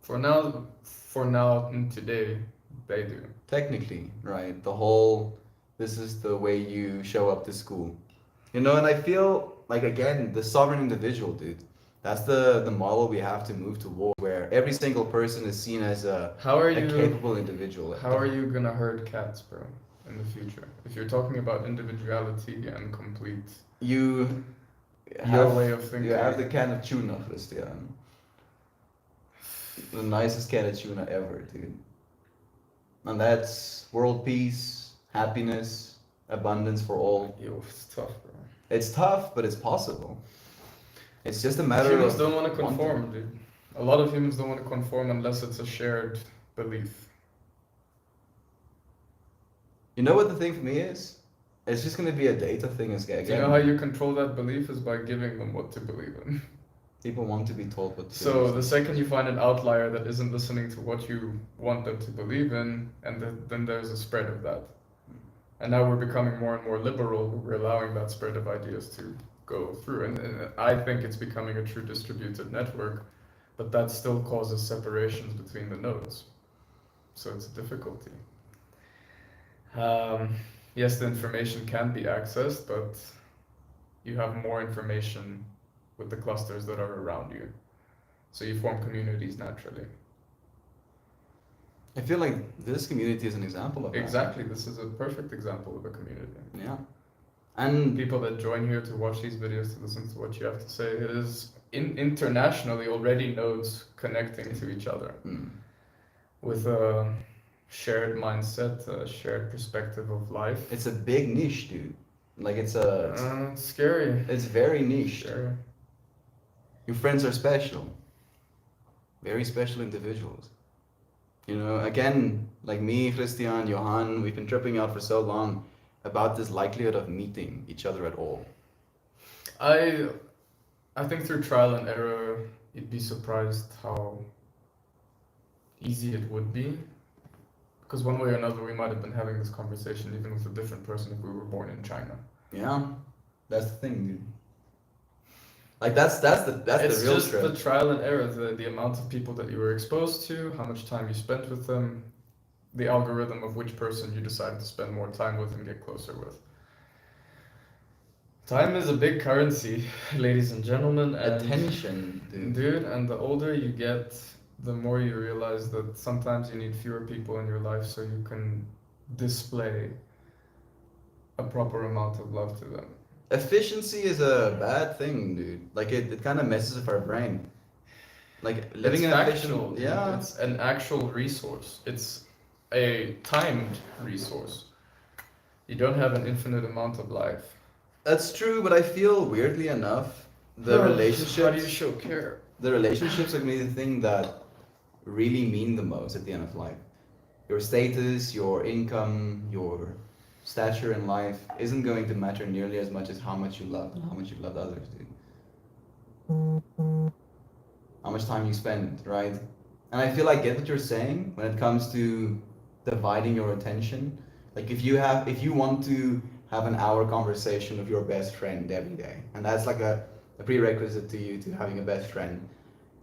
For now and today, they do. Technically, right? The whole, this is the way you show up to school. You know, and I feel like, again, the sovereign individual, dude. That's the model we have to move toward, where every single person is seen as a capable individual. How are you gonna herd cats, bro, in the future? If you're talking about individuality and complete You your have, way of thinking. you have the can of tuna, Christian. The nicest can of tuna ever, dude. And that's world peace, happiness, abundance for all. Yo, it's tough, bro. It's tough, but it's possible. It's just a matter Humans of don't want to wanting. conform, dude. A lot of humans don't want to conform unless it's a shared belief. You know what the thing for me is? It's just gonna be a data thing again. Do you know how you control that belief is by giving them what to believe in. People want to be told what to So believe. the second you find an outlier that isn't listening to what you want them to believe in, and then there's a spread of that. And now we're becoming more and more liberal. We're allowing that spread of ideas to go through. And I think it's becoming a true distributed network, but that still causes separations between the nodes. So it's a difficulty. Yes, the information can be accessed, but you have more information with the clusters that are around you. So you form communities naturally. I feel like this community is an example of that. Exactly, this is a perfect example of a community. Yeah. And People that join here to watch these videos, to listen to what you have to say, it is internationally already nodes connecting to each other mm, with a shared mindset, a shared perspective of life. it's a big niche, dude. Like it's Scary. it's very niche. Sure. Your friends are special. Very special individuals. You know, again, like me, Christian, Johan, we've been tripping out for so long about this likelihood of meeting each other at all. I think through trial and error, you'd be surprised how easy it would be. Because one way or another, we might have been having this conversation even with a different person if we were born in China. Yeah, that's the thing, dude. Like that's the It's real just trip. the trial and error, the amount of people that you were exposed to, how much time you spent with them, the algorithm of which person you decide to spend more time with and get closer with. Time is a big currency, ladies and gentlemen. And Attention, dude. dude, and the older you get, the more you realize that sometimes you need fewer people in your life so you can display a proper amount of love to them. Efficiency is a bad thing, dude. Like it kind of messes with our brain. Like living It's in factual, efficient, dude. yeah. It's an actual resource. It's a timed resource. You don't have an infinite amount of life. That's true, but I feel weirdly enough, the How do you relationships, show care? the relationships are gonna be the thing that really mean the most at the end of life. Your status, your income, your stature in life isn't going to matter nearly as much as how much you love and how much you love others, dude. How much time you spend, right? And I feel I get what you're saying when it comes to dividing your attention. Like if you want to have an hour conversation with your best friend every day, and that's like a prerequisite to you to having a best friend.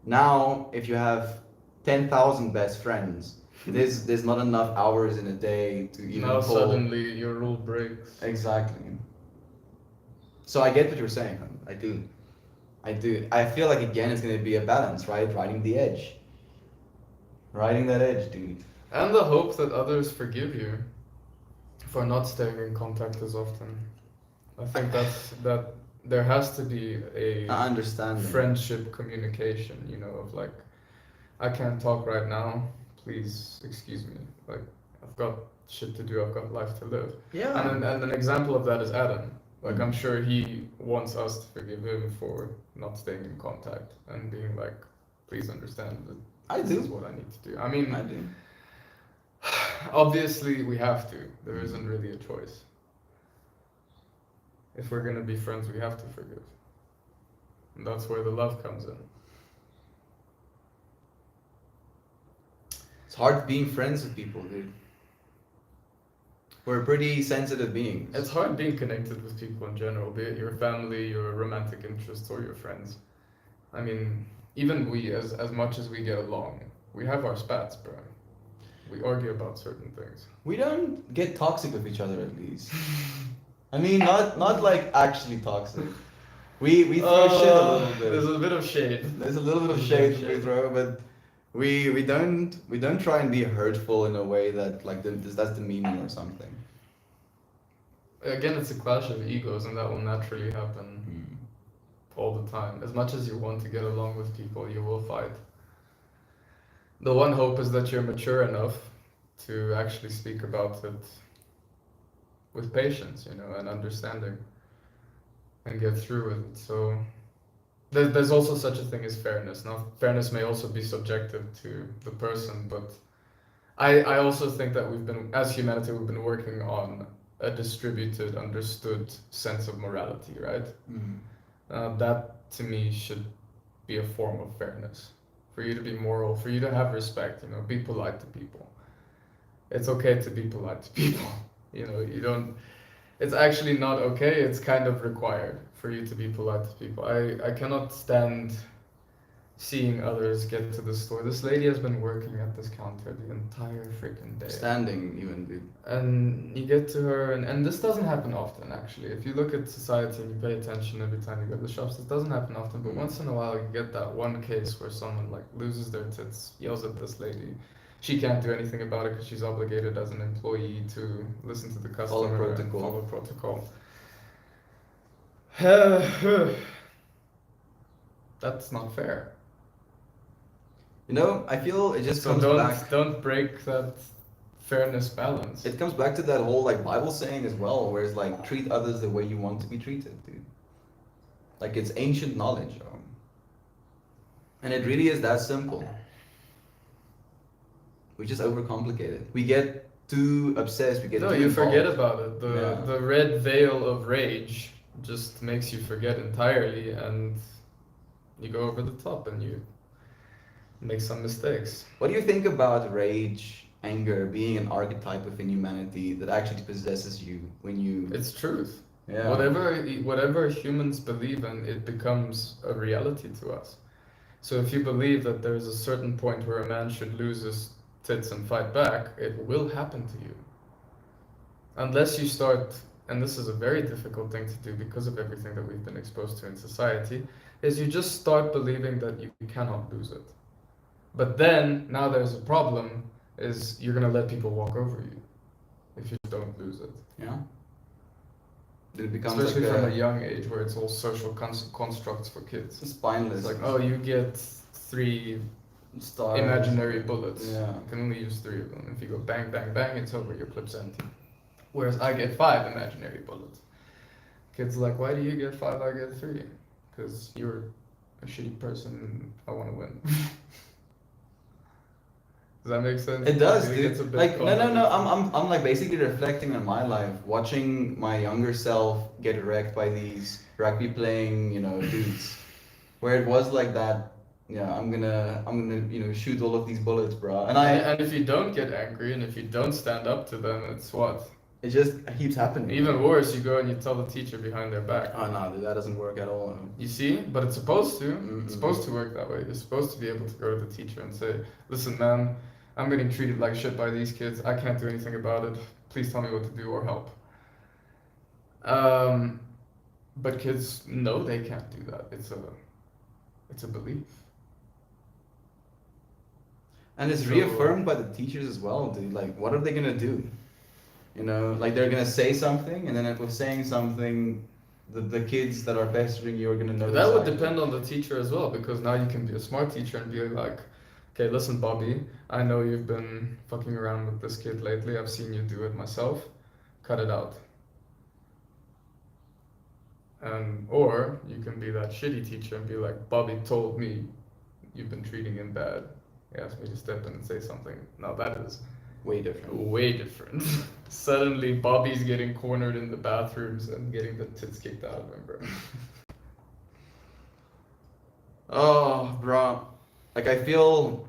Now, if you have 10,000 best friends, there's not enough hours in a day to even Now pull. suddenly your rule breaks. Exactly. So I get what you're saying. Hun. I do. I feel like again it's gonna be a balance, right? Riding the edge. Riding that edge, dude. And the hope that others forgive you for not staying in contact as often. I think that there has to be a I understand. that. friendship communication, you know, of like, I can't talk right now, please excuse me. Like, I've got shit to do, I've got life to live. Yeah. And an example of that is Adam. Like, I'm sure he wants us to forgive him for not staying in contact and being like, please understand that I this do. is what I need to do. I mean, I do. obviously we have to. There isn't really a choice. If we're gonna be friends, we have to forgive. And that's where the love comes in. It's hard being friends with people, dude. We're pretty sensitive beings. It's hard being connected with people in general, be it your family, your romantic interests, or your friends. I mean, even we, as much as we get along, we have our spats, bro. We argue about certain things. We don't get toxic with each other at least. I mean, not like actually toxic. We throw shit a little bit. There's a bit of shade. There's a little bit of There's shade a bit of we shade. throw, but we don't try and be hurtful in a way that like that's demeaning or something. Again, it's a clash of egos, and that will naturally happen all the time. As much as you want to get along with people, you will fight. The one hope is that you're mature enough to actually speak about it with patience, you know, and understanding, and get through with it. So there's also such a thing as fairness. Now, fairness may also be subjective to the person, but I also think that as humanity, we've been working on a distributed, understood sense of morality, right? That to me should be a form of fairness. For you to be moral, for you to have respect, you know, be polite to people. It's okay to be polite to people. You know, you don't, it's actually not okay, it's kind of required for you to be polite to people. I cannot stand seeing others get to the store. This lady has been working at this counter the entire freaking day. Standing even, dude. And you get to her, and this doesn't happen often actually. If you look at society and you pay attention every time you go to the shops, this doesn't happen often, but once in a while you get that one case where someone like loses their tits, yells at this lady. She can't do anything about it because she's obligated as an employee to listen to the customer Follow protocol. and follow protocol. That's not fair. You know, I feel it just So comes back. don't break that fairness balance. It comes back to that whole like Bible saying as well, where it's like treat others the way you want to be treated, dude. Like it's ancient knowledge, and it really is that simple. We just overcomplicate it. We get too obsessed. We get No, too you involved. forget about it. Yeah. The red veil of rage just makes you forget entirely, and you go over the top and you make some mistakes. What do you think about rage, anger being an archetype within humanity that actually possesses you when you? It's truth. Yeah. Whatever humans believe in, it becomes a reality to us. So if you believe that there is a certain point where a man should lose his tits and fight back, it will happen to you. Unless you start, and this is a very difficult thing to do because of everything that we've been exposed to in society, is you just start believing that you cannot lose it. But then, now there's a problem, is you're gonna let people walk over you if you don't lose it. Yeah. Then it becomes Especially like from a young age where it's all social constructs for kids. spineless. It's like, oh, you get 3 stars. imaginary bullets. Yeah. You can only use 3 of them. If you go bang, bang, bang, it's over, your clip's empty. Whereas I get 5 imaginary bullets. Kids are like, why do you get 5, I get 3? Because you're a shitty person and I want to win. Does that make sense? It does, I think dude. it's a bit Like no. complicated. I'm like basically reflecting on my life, watching my younger self get wrecked by these rugby playing, dudes, where it was like that. Yeah, I'm gonna, shoot all of these bullets, bro. And And if you don't get angry and if you don't stand up to them, it's what? it just keeps happening. Even worse, you go and you tell the teacher behind their back. Oh no, dude, that doesn't work at all. You see? But it's supposed to. Mhm. It's supposed to work that way. You're supposed to be able to go to the teacher and say, listen, man, I'm getting treated like shit by these kids. I can't do anything about it. Please tell me what to do or help. But kids know they can't do that. It's a belief. And it's So- reaffirmed by the teachers as well, dude. Like, what are they gonna do? Like they're gonna say something, and then if we're saying something, the kids that are pestering you are gonna know. That would exactly. depend on the teacher as well, because now you can be a smart teacher and be like, okay, listen, Bobby, I know you've been fucking around with this kid lately. I've seen you do it myself. Cut it out. Or you can be that shitty teacher and be like, Bobby told me you've been treating him bad. He asked me to step in and say something. Now that is Way different. way different. Suddenly, Bobby's getting cornered in the bathrooms and getting the tits kicked out of him, bro. Oh, bro. Like, I feel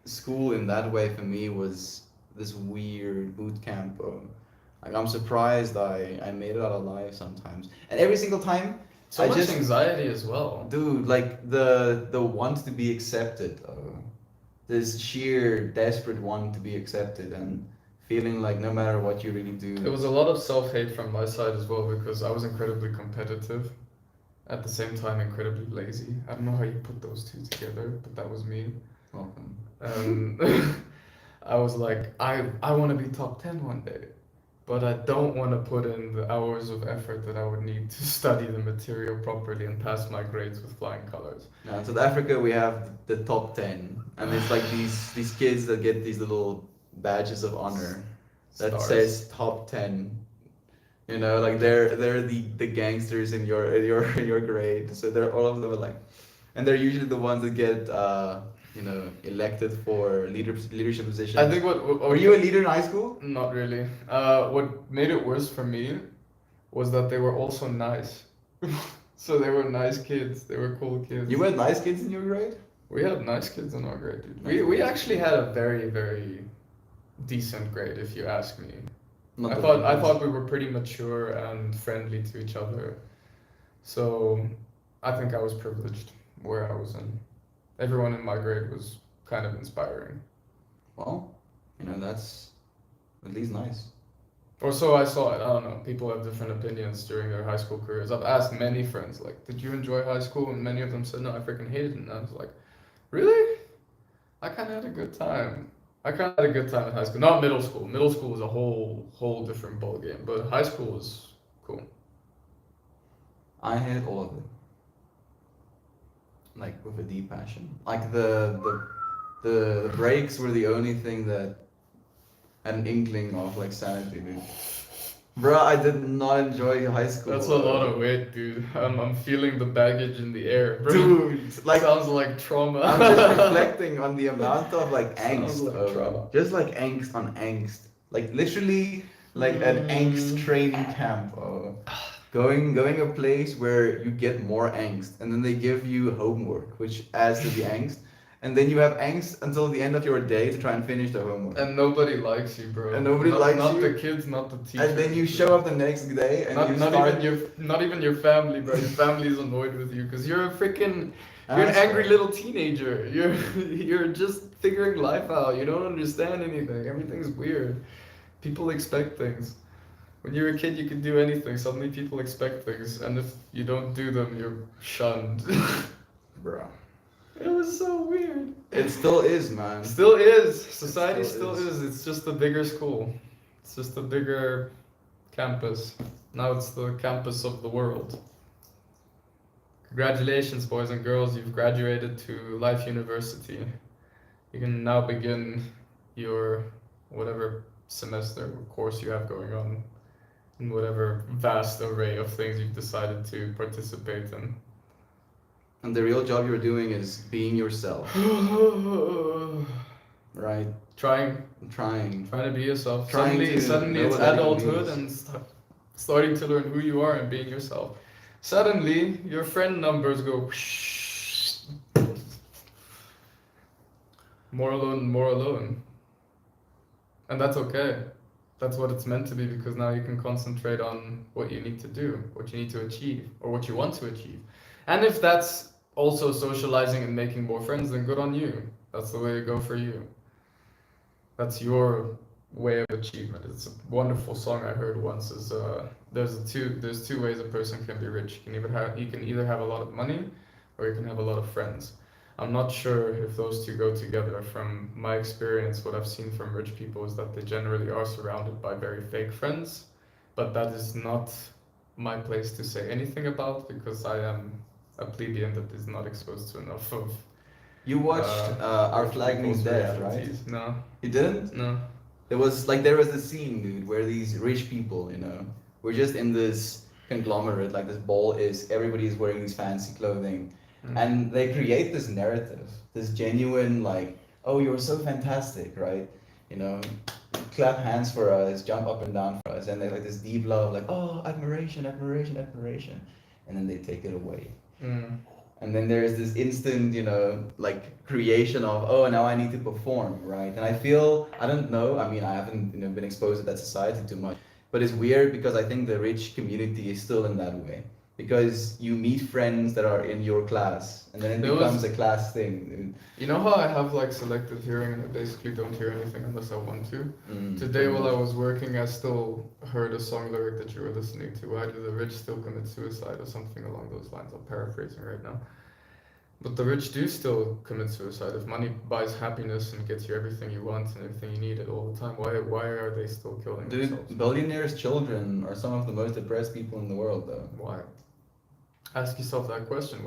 school in that way for me was this weird boot camp. Like, I'm surprised I made it out alive sometimes. And every single time, So I much just- anxiety as well. dude, like, the want to be accepted. This sheer, desperate want to be accepted and feeling like no matter what you really do. It was a lot of self-hate from my side as well because I was incredibly competitive, at the same time incredibly lazy. I don't know how you put those two together, but that was me. Welcome. I was like, I want to be top 10 one day, but I don't want to put in the hours of effort that I would need to study the material properly and pass my grades with flying colors. Now, in South Africa, we have the top 10, and it's like these kids that get these little badges of honor that Stars. says top 10. Like they're the gangsters in your grade. So they're all of them are like, and they're usually the ones that get elected for leadership positions. I think Were you a leader in high school? Not really. What made it worse for me was that they were also nice. So they were nice kids. They were cool kids. You had nice kids in your grade? We had nice kids in our grade, dude. We actually had a very, very decent grade, if you ask me. Not I the thought best. we were pretty mature and friendly to each other. So I think I was privileged where I was in. Everyone in my grade was kind of inspiring. Well, that's at least nice. Or so I saw it. I don't know. People have different opinions during their high school careers. I've asked many friends, like, did you enjoy high school? And many of them said, no, I freaking hated it. And I was like, really? I kind of had a good time. I kind of had a good time in high school. Not middle school. Middle school was a whole different ball game. But high school was cool. I hated all of it. Like with a deep passion. Like the breaks were the only thing that had an inkling of like sanity, dude. Bruh, I did not enjoy high school. That's a lot of weight, dude. I'm feeling the baggage in the air. Bro. Dude, like Sounds like trauma. I'm just reflecting on the amount of like Sounds angst, like trauma. just like angst on angst, like literally like an angst training camp. Going a place where you get more angst, and then they give you homework, which adds to the angst, and then you have angst until the end of your day to try and finish the homework. And nobody likes you, bro. And nobody likes not you. the kids, not the teachers. And then you show up the next day, and you start. Not even your family, bro. Your family is annoyed with you because you're a freaking you're an Asshole. angry little teenager. You're just figuring life out. You don't understand anything. Everything's weird. People expect things. When you're a kid, you can do anything. Suddenly, people expect things, and if you don't do them, you're shunned. Bro. It was so weird. It still is, man. Still is. Society still still is. It's just a bigger school. It's just a bigger campus. Now it's the campus of the world. Congratulations, boys and girls. You've graduated to Life University. You can now begin your whatever semester or course you have going on in whatever vast array of things you've decided to participate in. And the real job you're doing is being yourself, right? Trying Trying. to be yourself. Trying to Suddenly know it's what that even adulthood means. and starting to learn who you are and being yourself. Suddenly your friend numbers go more alone. And that's okay. That's what it's meant to be, because now you can concentrate on what you need to do, what you need to achieve, or what you want to achieve. And if that's also socializing and making more friends, then good on you. That's the way to go for you. That's your way of achievement. It's a wonderful song I heard once. Is there's two ways a person can be rich. You can either have a lot of money, or you can have a lot of friends. I'm not sure if those two go together. From my experience, what I've seen from rich people is that they generally are surrounded by very fake friends, but that is not my place to say anything about, because I am a plebeian that is not exposed to enough of You watched Our Flag Means people's Death, right? realities. No, You didn't? no. There was a scene, dude, where these rich people, were just in this conglomerate, like this ball is, everybody is wearing these fancy clothing. And they create this narrative, this genuine, like, oh, you're so fantastic, right? Clap hands for us, jump up and down for us. And they like this deep love, like, oh, admiration. And then they take it away. And then there's this instant, like creation of, oh, now I need to perform, right? And I don't know, I mean, I haven't been exposed to that society too much, but it's weird because I think the rich community is still in that way. Because you meet friends that are in your class, and then it becomes a class thing. You know how I have like selective hearing and I basically don't hear anything unless I want to? Today while I was working, I still heard a song lyric that you were listening to. Why do the rich still commit suicide, or something along those lines? I'm paraphrasing right now. But the rich do still commit suicide. If money buys happiness and gets you everything you want and everything you need at all the time, why are they still killing themselves? Dude, billionaires' children are some of the most depressed people in the world, though. Why? Ask yourself that question.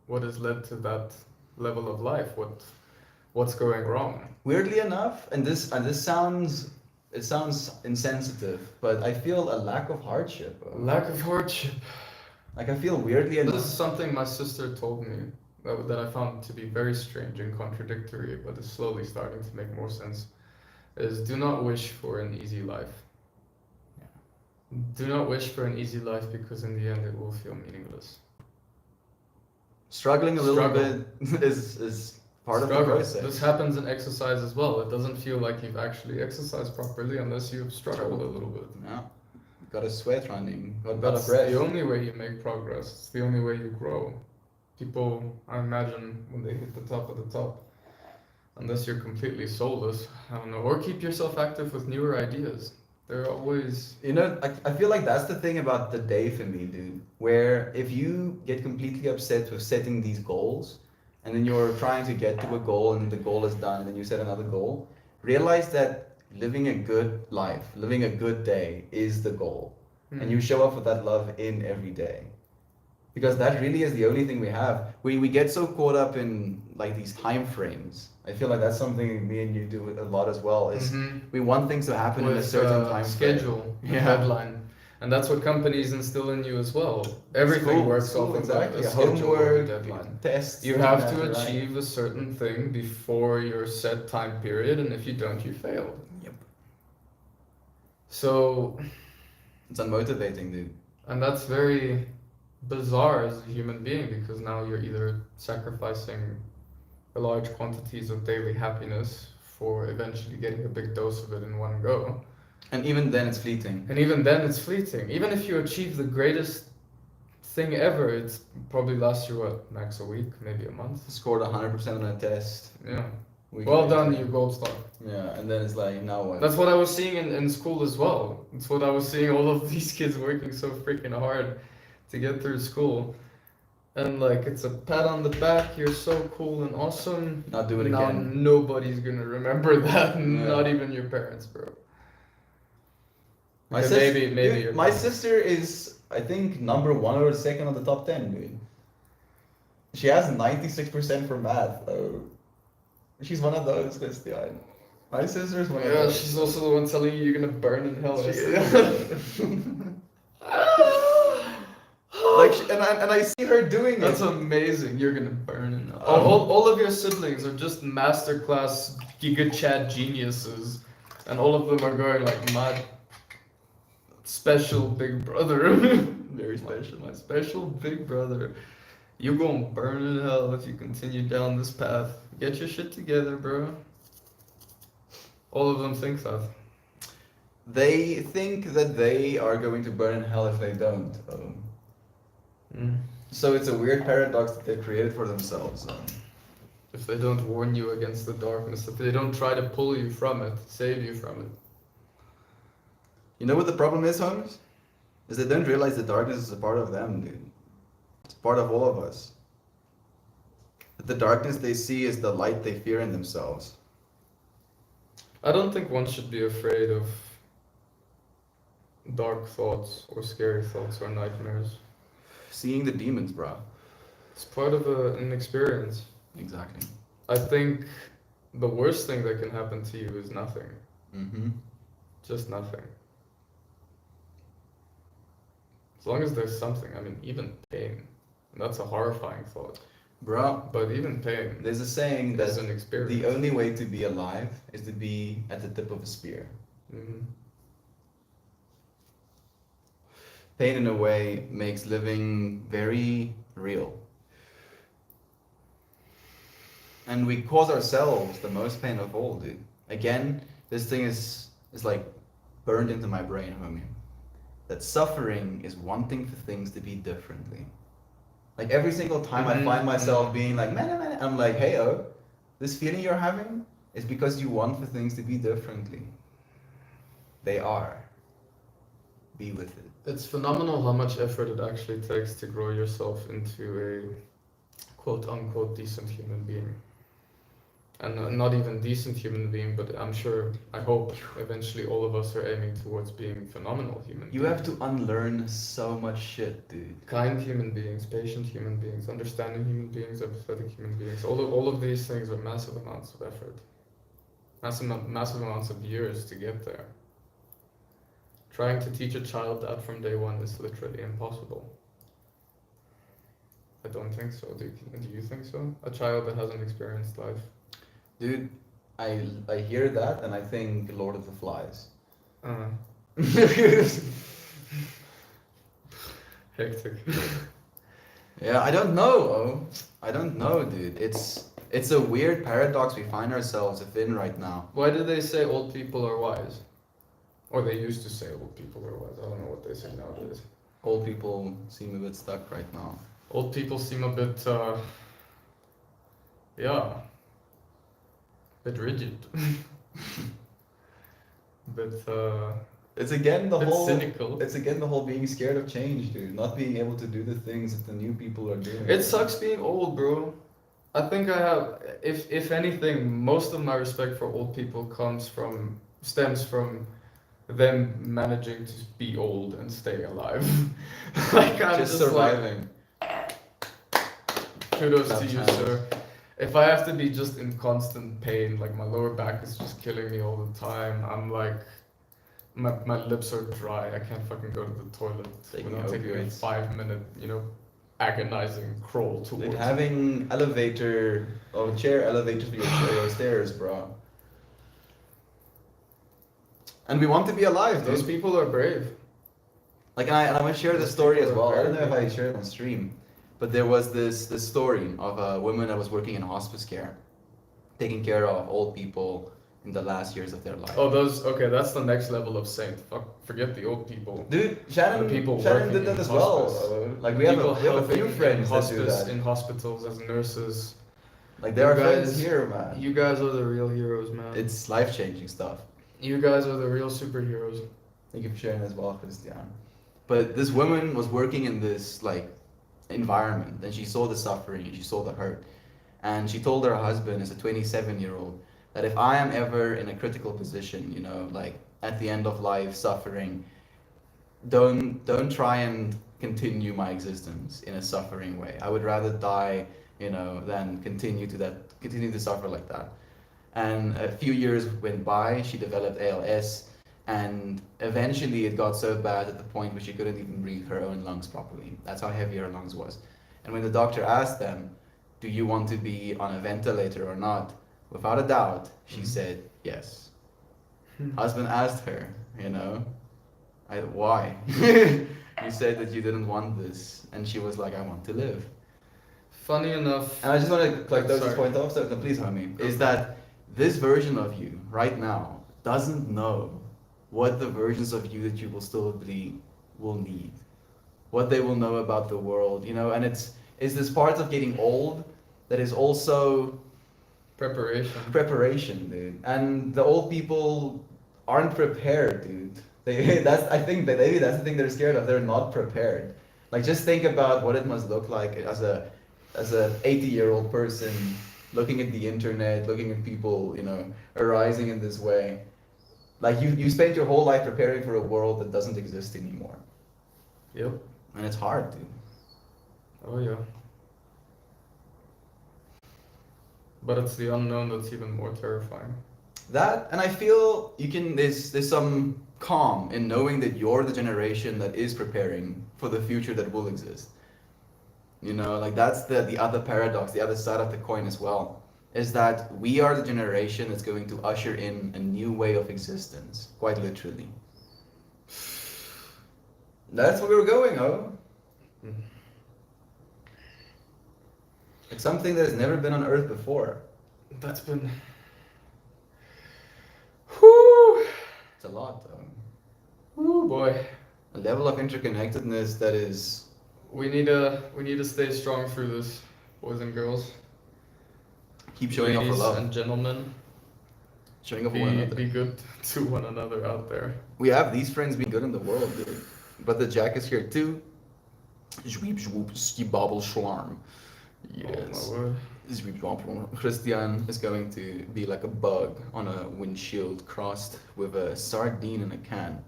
What has led to that level of life? What's going wrong? Weirdly enough, and this sounds insensitive, but I feel a lack of hardship. Lack of hardship. Like I feel weirdly enough. This is something my sister told me that I found to be very strange and contradictory, but is slowly starting to make more sense. Is do not wish for an easy life. Do not wish for an easy life, because in the end it will feel meaningless. Struggling a little bit is part of the process. This happens in exercise as well. It doesn't feel like you've actually exercised properly unless you've struggled a little bit. Yeah. got a sweat running, got That's a breath. the only way you make progress. It's the only way you grow. People, I imagine, when they hit the top, unless you're completely soulless, I don't know, or keep yourself active with newer ideas. They're always. You know, I feel like that's the thing about the day for me, dude. Where if you get completely upset with setting these goals, and then you're trying to get to a goal, and the goal is done, and then you set another goal, realize that living a good life, living a good day is the goal. And you show up with that love in every day. Because that really is the only thing we have. We get so caught up in like these time frames. I feel like that's something me and you do a lot as well. Is we want things to happen in a certain time schedule, frame. a deadline, and that's what companies instill in you as well. Everything School, works school, off of exactly. a schedule or a Homework, deadline. tests. You have that, to right? achieve a certain thing before your set time period, and if you don't, you fail. Yep. So, It's unmotivating, dude. and that's very bizarre as a human being, because now you're either sacrificing large quantities of daily happiness for eventually getting a big dose of it in one go. And even then, it's fleeting. And even then, it's fleeting. Even if you achieve the greatest thing ever, it's probably lasts you what, max a week, maybe a month. Scored 100% on a test. Yeah. We Well can- done, you gold star. Yeah, and then it's like, now what? That's what I was seeing in school as well. That's what I was seeing, all of these kids working so freaking hard to get through school. And like, it's a pat on the back, you're so cool and awesome. Not do it Now again. nobody's gonna remember that, Yeah. not even your parents, bro. My Okay, sis- maybe dude, your my parents. sister is, I think, number 1 or second on the top 10, dude. She has 96% for math, though. She's one of those, Christian. My sister's one of Yeah, those. she's also the one telling you you're gonna burn in hell. She Esther. like, and I see her doing That's it. amazing. You're gonna burn in hell. All of your siblings are just masterclass Giga Chad geniuses, and all of them are going like my special big brother. Very special. My special big brother. You're gonna burn in hell if you continue down this path. Get your shit together, bro. All of them think that. They think that they are going to burn in hell if they don't. So it's a weird paradox that they've created for themselves. If they don't warn you against the darkness, if they don't try to pull you from it, save you from it. You know what the problem is, Holmes? Is they don't realize the darkness is a part of them, dude. It's part of all of us. The darkness they see is the light they fear in themselves. I don't think one should be afraid of dark thoughts or scary thoughts or nightmares. Seeing the demons, bro. It's part of an experience. Exactly. I think the worst thing that can happen to you is nothing. Mm-hmm. Just nothing. As long as there's something, I mean, even pain. And that's a horrifying thought. Bro, But even pain there's a saying is that an experience. the only way to be alive is to be at the tip of a spear. Mhm. Pain, in a way, makes living very real. And we cause ourselves the most pain of all, dude. Again, this thing is like burned into my brain, homie. That suffering is wanting for things to be differently. Like every single time I find myself being like, man, I'm like, hey, oh, this feeling you're having is because you want for things to be differently. They are. Be with it. It's phenomenal how much effort it actually takes to grow yourself into a quote unquote decent human being. And not even decent human being, but I'm sure, I hope eventually all of us are aiming towards being phenomenal human You beings. have to unlearn so much shit, dude. Kind human beings, patient human beings, understanding human beings, empathetic human beings. All of these things are massive amounts of effort. Massive amounts of years to get there. Trying to teach a child that from day one is literally impossible. I don't think so. Do you think so? A child that hasn't experienced life. Dude, I hear that and I think Lord of the Flies. Hectic. Yeah, I don't know. I don't know, dude. It's a weird paradox we find ourselves in right now. Why do they say old people are wise? Or they used to say old people or what. I don't know what they say nowadays. Old people seem a bit stuck right now. Old people seem a bit, yeah, bit rigid. bit, It's again the bit whole. cynical. It's again the whole being scared of change, dude. Not being able to do the things that the new people are doing. It sucks being old, bro. I think I have, if anything, most of my respect for old people stems from them managing to be old and stay alive. like I'm Just just like, surviving. kudos Clap to you, hands. sir. If I have to be just in constant pain, like my lower back is just killing me all the time, I'm like, my lips are dry. I can't fucking go to the toilet Taking without taking a opioids. 5 minute, agonizing crawl towards Dude, it. having elevator or chair elevators for your stairs, bro. And we want to be alive, Those dude. people are brave. Like, and I want to share this Those story as people are well. I don't know very if I brave. shared it on stream, but there was this story of a woman that was working in hospice care, taking care of old people in the last years of their life. Oh, that's the next level of saint. Forget the old people. Dude, Shannon, The people Shannon working did that in as well. hospice. Like we have People a few helping friends in that do hospice, that. in hospitals as nurses. Like there You are friends guys- here, man. You guys are the real heroes, man. It's life changing stuff. You guys are the real superheroes. Thank you for sharing as well, Christian. But this woman was working in this environment, and she saw the suffering, and she saw the hurt, and she told her husband, as a 27-year-old, that if I am ever in a critical position, at the end of life, suffering, don't try and continue my existence in a suffering way. I would rather die, than continue to suffer like that. And a few years went by, she developed ALS, and eventually it got so bad at the point where she couldn't even breathe her own lungs properly. That's how heavy her lungs was. And when the doctor asked them, do you want to be on a ventilator or not? Without a doubt, she said yes. Husband asked her, why? You said that you didn't want this. And she was like, I want to live. Funny enough, And I just want to close this Sorry. point off, so please, homie, is that this version of you right now doesn't know what the versions of you that you will still be will need, what they will know about the world, and it's this part of getting old that is also preparation, dude. And the old people aren't prepared, dude. I think that maybe that's the thing they're scared of. They're not prepared. Like, just think about what it must look like as a 80-year-old person looking at the internet, looking at people, arising in this way. Like you spent your whole life preparing for a world that doesn't exist anymore. Yep. And it's hard, dude. Oh yeah. But it's the unknown that's even more terrifying. That, and I feel there's some calm in knowing that you're the generation that is preparing for the future that will exist. That's the other paradox, the other side of the coin as well, is that we are the generation that's going to usher in a new way of existence, quite literally. That's where we're going, oh. It's something that has never been on Earth before. That's been. Whoo! It's a lot, though. Whoo, boy. A level of interconnectedness that is. We need to stay strong through this, boys and girls. Keep showing off for Ladies love. and gentlemen. Showing off for one another. Be good to one another out there. We have these friends being good in the world, dude. But the Jack is here too. Zweep zwoep skibabble schwarm. Yes. Oh, my word. Zweep zwoep. Christian is going to be like a bug on a windshield crossed with a sardine in a can.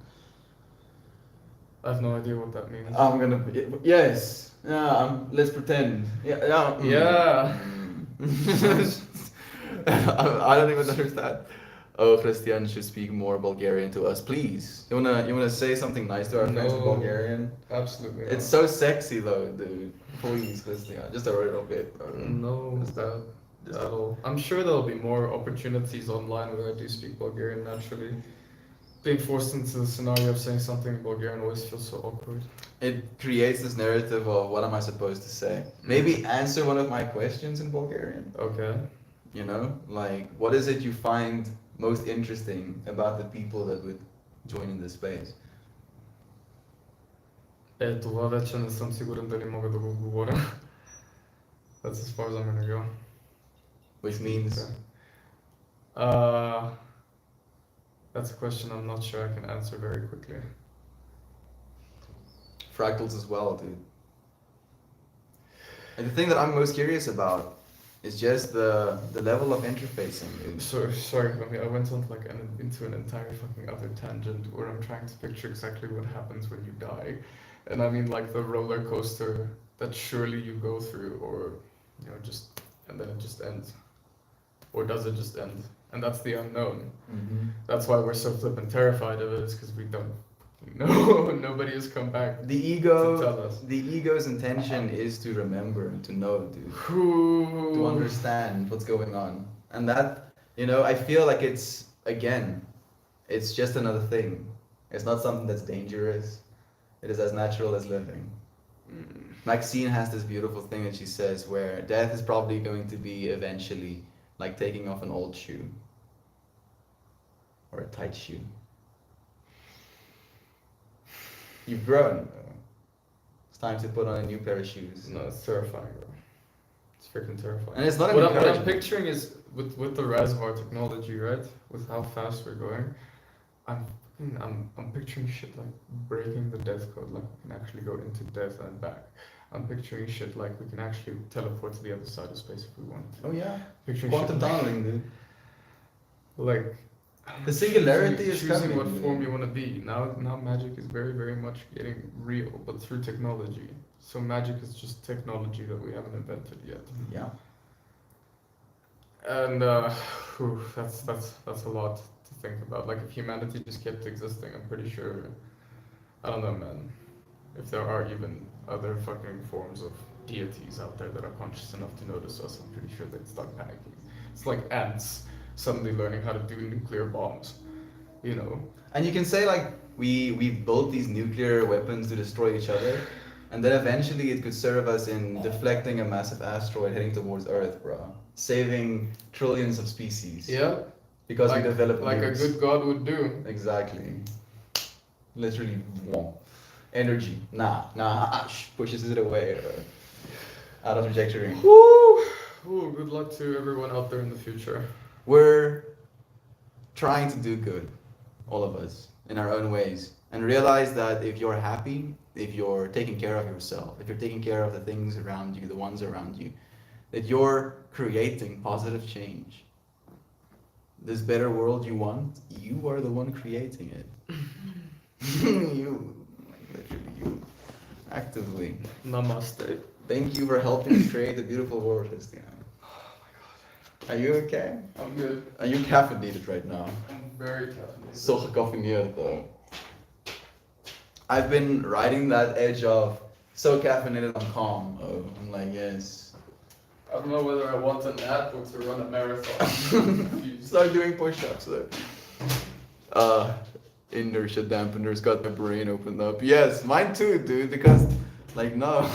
I have no idea what that means. I'm gonna. Yes. Yeah. Let's pretend. Yeah. Yeah. Yeah. I don't even understand. Oh, Christian should speak more Bulgarian to us, please. You wanna say something nice to our friends in No. Bulgarian? Absolutely. It's so sexy though, dude. Please, Christian, just a little bit. No, that at all. I'm sure there'll be more opportunities online where I do speak Bulgarian naturally. Being forced into the scenario of saying something in Bulgarian always feels so awkward. It creates this narrative of what am I supposed to say? Maybe answer one of my questions in Bulgarian. Okay. Like what is it you find most interesting about the people that would joining this space. Това вече не съм сигурен дали мога да го отговоря. That's as far as I'm gonna go. Which means That's a question I'm not sure I can answer very quickly. fractals as well, dude. And the thing that I'm most curious about is just the level of interfacing. Sorry, Tommy, I went on like into an entire fucking other tangent where I'm trying to picture exactly what happens when you die. And I mean like the roller coaster that surely you go through, or you know, just and then it just ends. Or does it just end? And that's the unknown. Mm-hmm. That's why we're so flippin' terrified of it, is because we don't know. Nobody has come back The to tell us. the ego's intention is to remember and to know, dude. To understand what's going on. And that, you know, I feel like it's just another thing. It's not something that's dangerous. It is as natural as living. Maxine has this beautiful thing that she says where death is probably going to be eventually like taking off an old shoe. Or a tight shoe. You've grown. It's time to put on a new pair of shoes. No, it's terrifying, bro. It's freaking terrifying. And it's not an What I'm encouragement. picturing is with the rise of our technology, right? With how fast we're going, I'm picturing shit like breaking the death code, like we can actually go into death and back. I'm picturing shit like we can actually teleport to the other side of space if we want to. Oh yeah. Picturing Quantum shit tunneling, dude. like The singularity is choosing coming, what dude. form you want to be. Now magic is very, very much getting real, but through technology. So magic is just technology that we haven't invented yet. Yeah. And that's a lot to think about. Like if humanity just kept existing, I'm pretty sure, I don't know, man, if there are even other fucking forms of deities out there that are conscious enough to notice us, I'm pretty sure they'd start panicking. It's like ants suddenly learning how to do nuclear bombs, you know? And you can say like we built these nuclear weapons to destroy each other, and then eventually it could serve us in deflecting a massive asteroid heading towards Earth, bro. Saving trillions of species. Yeah. Because we developed like a nukes. good god would do. Exactly. Literally, energy. Pushes it away. Out of trajectory. Ooh, good luck to everyone out there in the future. We're trying to do good, all of us, in our own ways. And realize that if you're happy, if you're taking care of yourself, if you're taking care of the things around you, the ones around you, that you're creating positive change. This better world you want, you are the one creating it. You, literally you, actively. Namaste. Thank you for helping us create a beautiful world, Christian. Are you okay? I'm good. Are you caffeinated right now? I'm very caffeinated. So gecaffeineerd though. I've been riding that edge of so caffeinated I'm calm. Oh, I'm like, yes. I don't know whether I want a nap or to run a marathon. Start doing push-ups though. Inertia dampeners got my brain opened up. Yes, mine too, dude, because like no.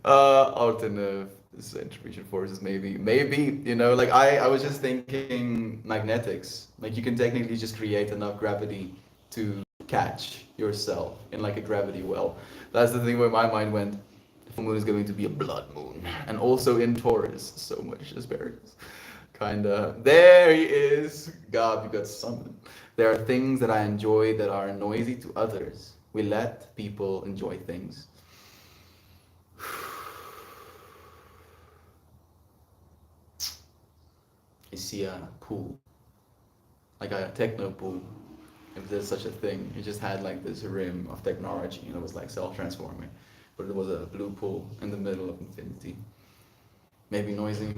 Alternative centrifugal forces, maybe, you know, like I was just thinking magnetics. Like you can technically just create enough gravity to catch yourself in like a gravity well. That's the thing where my mind went. The full moon is going to be a blood moon, and also in Taurus. So much asparagus. Kinda. There he is. God, you got summoned. There are things that I enjoy that are noisy to others. We let people enjoy things. You see a pool, like a techno pool, if there's such a thing. It just had like this rim of technology, and it was like self-transforming, but it was a blue pool in the middle of infinity. Maybe noisy.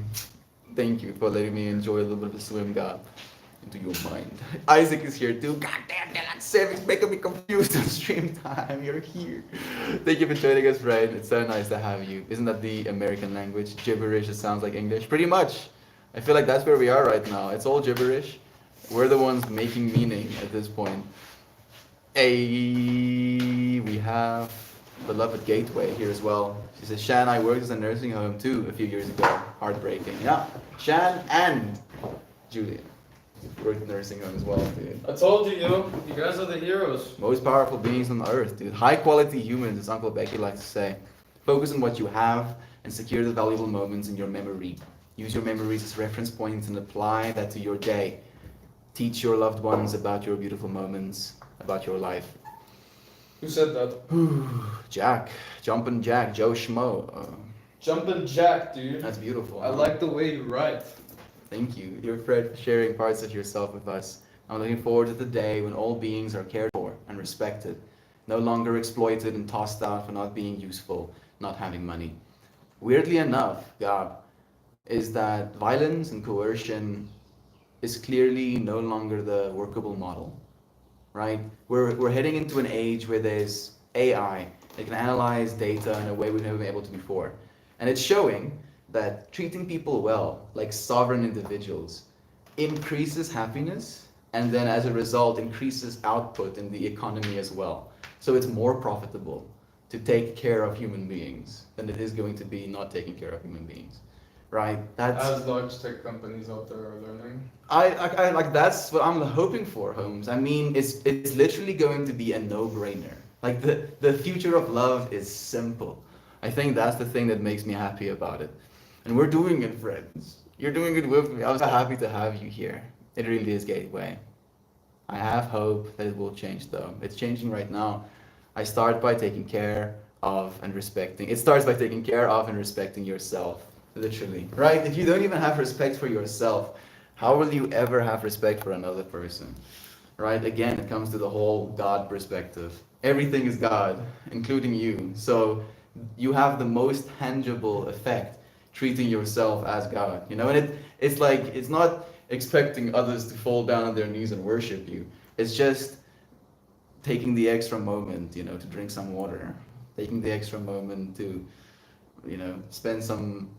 Thank you for letting me enjoy a little bit of a swim, God, into your mind. Isaac is here too. God damn, that Savage making me confused on stream time. You're here. Thank you for joining us, Brian. It's so nice to have you. Isn't that the American language? Gibberish, it sounds like English. Pretty much. I feel like that's where we are right now. It's all gibberish. We're the ones making meaning at this point. Hey, we have beloved Gateway here as well. She says, Shan, I worked as a nursing home too a few years ago. Heartbreaking. Yeah, Shan and Julian. worked in nursing home as well, dude. I told you, yo, you guys are the heroes. Most powerful beings on earth, dude. High quality humans, as Uncle Becky likes to say. Focus on what you have and secure the valuable moments in your memory. Use your memories as reference points and apply that to your day. Teach your loved ones about your beautiful moments, about your life. Who said that? Jack, Jumpin' Jack, Joe Schmo. Jumpin' Jack, dude. That's beautiful. I like the way you write. Thank you. You're Fred for sharing parts of yourself with us. I'm looking forward to the day when all beings are cared for and respected, no longer exploited and tossed out for not being useful, not having money. Weirdly enough, Gab, is that violence and coercion is clearly no longer the workable model, right? We're heading into an age where there's AI that can analyze data in a way we've never been able to before. And it's showing that treating people well, like sovereign individuals, increases happiness and then as a result increases output in the economy as well. So it's more profitable to take care of human beings than it is going to be not taking care of human beings, right? That's As large tech companies out there are learning. I like that's what I'm hoping for, Holmes. I mean, it's literally going to be a no-brainer. Like the future of love is simple. I think that's the thing that makes me happy about it. And we're doing it, friends. You're doing it with me. I'm so happy to have you here. It really is Gateway. I have hope that it will change though. It's changing right now. I start by taking care of and respecting. It starts by taking care of and respecting yourself. Literally. Right? If you don't even have respect for yourself, how will you ever have respect for another person? Right? Again, it comes to the whole God perspective. Everything is God, including you. So you have the most tangible effect treating yourself as God, you know, and it's like, it's not expecting others to fall down on their knees and worship you. It's just taking the extra moment, you know, to drink some water, taking the extra moment to, you know, spend some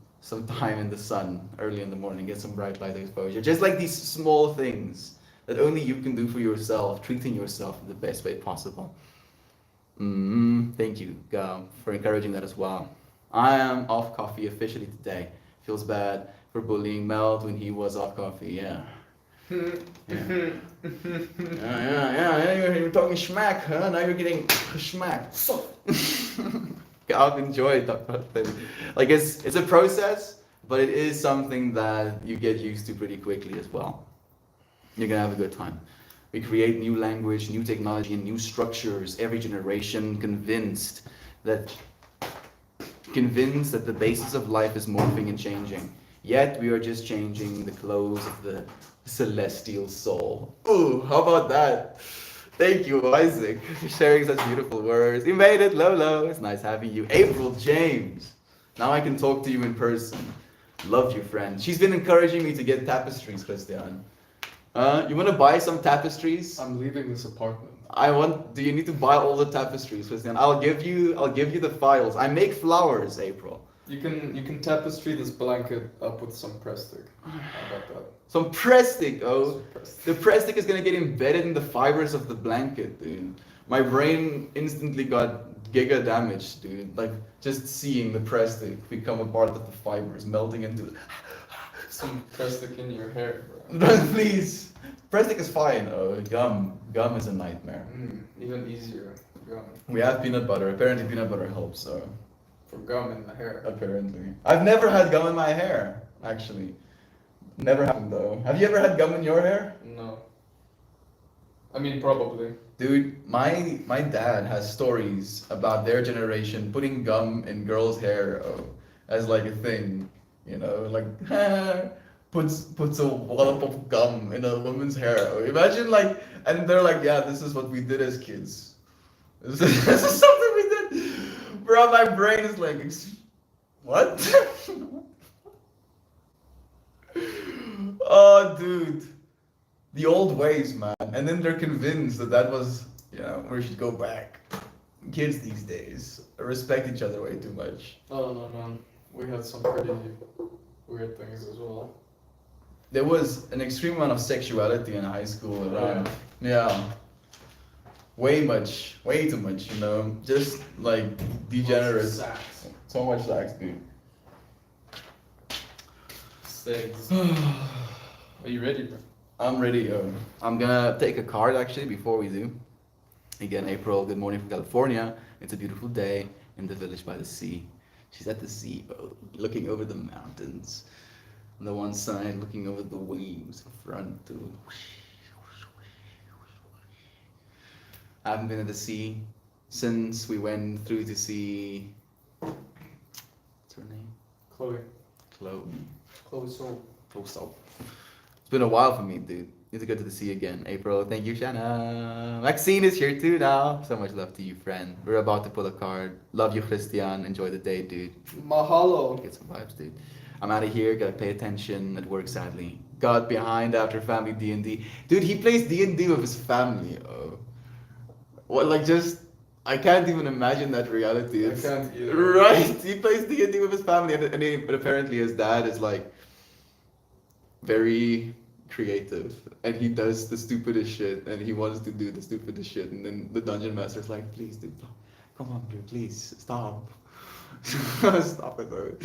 time in the sun early in the morning, get some bright light exposure. Just like these small things that only you can do for yourself, treating yourself in the best way possible. Thank you, Gal, for encouraging that as well. I am off coffee officially today. Feels bad for bullying Meld when he was off coffee, yeah. Yeah, you're talking schmack, huh? Now you're getting schmack. I've enjoyed that. Like it's a process, but it is something that you get used to pretty quickly as well. You're gonna have a good time. We create new language, new technology, and new structures every generation, convinced that the basis of life is morphing and changing. Yet we are just changing the clothes of the celestial soul. Ooh, how about that? Thank you, Isaac, for sharing such beautiful words. You made it, Lolo. It's nice having you. April James. Now I can talk to you in person. Love you, friend. She's been encouraging me to get tapestries, Christian. You want to buy some tapestries? I'm leaving this apartment. Do you need to buy all the tapestries, Christian? I'll give you the files. I make flowers, April. You can tapestry this blanket up with some press stick. How about that? Some press stick, oh. Some press stick. The press stick is gonna get embedded in the fibers of the blanket, dude. My brain instantly got giga damaged, dude. Like just seeing the press stick become a part of the fibers, melting into Some press stick in your hair, bro. Please. Press stick is fine. Oh, gum is a nightmare. Even easier. Gum. We have peanut butter. Apparently peanut butter helps, so For gum in the hair. apparently. I've never had gum in my hair, actually. Never happened though. Have you ever had gum in your hair? No. I mean, probably. Dude, my dad has stories about their generation putting gum in girls' hair as like a thing, you know, like puts a wallop of gum in a woman's hair. Imagine like, and they're like, yeah, this is what we did as kids. This is something we did. Bro, my brain is like, what? Oh, dude. The old ways, man. And then they're convinced that was, you know, we should go back. Kids these days respect each other way too much. Oh no, man. We had some pretty weird things as well. There was an extreme amount of sexuality in high school around. Yeah. Way too much, you know. Just like degenerate. Sex. So much sex, dude. Sex. Are you ready, bro? I'm ready. I'm gonna take a card actually before we do. Again, April, good morning from California. It's a beautiful day in the village by the sea. She's at the sea, looking over the mountains. On the one side, looking over the waves in front. I haven't been at the sea since we went through to see. What's her name? Chloe. Chloe. Chloe Soul. Also, it's been a while for me, dude. Need to go to the sea again. April, thank you, Shanna. Maxine is here too now. So much love to you, friend. We're about to pull a card. Love you, Christian. Enjoy the day, dude. Mahalo. Get some vibes, dude. I'm out of here. Gotta pay attention at work, sadly. Got behind after family D&D. Dude, he plays D&D with his family. Oh. What, like just... I can't even imagine that reality. I can't either. Right? He plays D&D with his family, but apparently his dad is like very creative, and he does the stupidest shit, and he wants to do the stupidest shit, and then the dungeon master's like, please, dude, come on, dude, please stop. Stop it, though.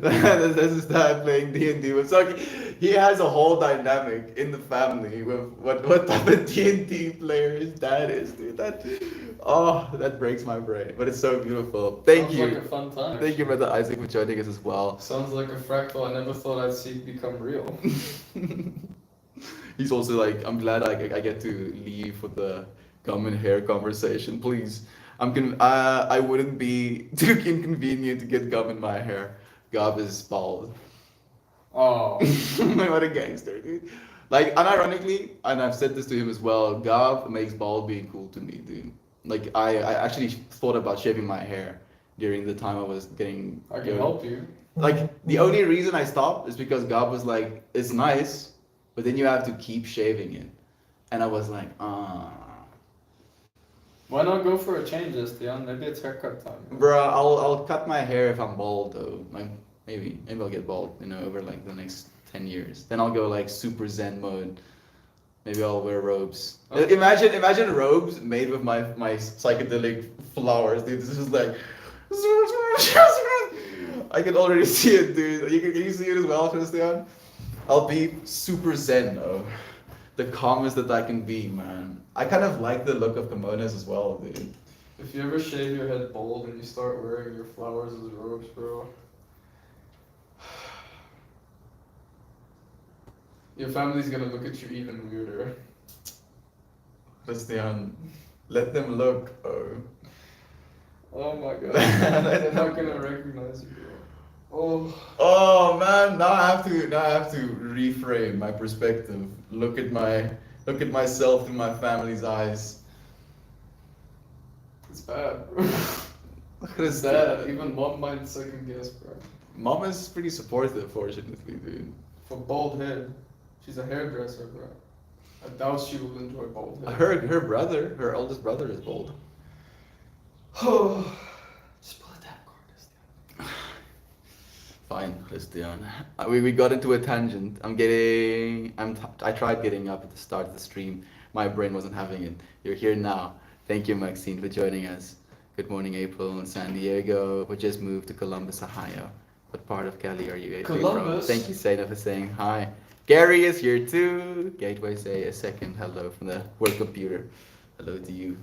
This is dad playing D&D with. So he has a whole dynamic in the family with what type of D&D player his dad is, dude. That breaks my brain, but it's so beautiful. Thank Sounds you. like a fun time. Thank you, Brother Isaac, for joining us as well. Sounds like a fractal I never thought I'd see become real. He's also like, I'm glad I get to leave with the gum and hair conversation. Please, I wouldn't be too inconvenient to get gum in my hair. Gob is bald. Oh. What a gangster, dude. Like, unironically, and I've said this to him as well, Gob makes bald being cool to me, dude. Like, I actually thought about shaving my hair during the time I was getting... I can help you. Like, the only reason I stopped is because Gob was like, it's nice, but then you have to keep shaving it. And I was like, Why not go for a change, Estian? Maybe it's haircut time. Bruh, I'll cut my hair if I'm bald though. Like, maybe I'll get bald, over like the next 10 years. Then I'll go like super zen mode. Maybe I'll wear robes. Okay. Imagine robes made with my psychedelic flowers, dude. This is like... I can already see it, dude. Can you see it as well, Christian? I'll be super zen, though. The calmest that I can be, man. I kind of like the look of kimonos as well, dude. If you ever shave your head bald and you start wearing your flowers as robes, bro. Your family's gonna look at you even weirder. Christian, let them look, oh. Oh my god. They're not gonna recognize you, bro. Oh man, now I have to reframe my perspective. Look at myself through my family's eyes. It's bad, bro. It's sad. Even mom might second guess, bro. Mom is pretty supportive, fortunately, dude. For bald head. She's a hairdresser, bro. I doubt she will enjoy bald head. Her oldest brother is bald. Just pull it that card. Fine, Christian. We got into a tangent. I tried getting up at the start of the stream. My brain wasn't having it. You're here now. Thank you, Maxine, for joining us. Good morning, April in San Diego. We just moved to Columbus, Ohio. What part of Cali are you from? Columbus. Thank you, Seda, for saying hi. Gary is here too. Gateway, say a second hello from the work computer. Hello to you.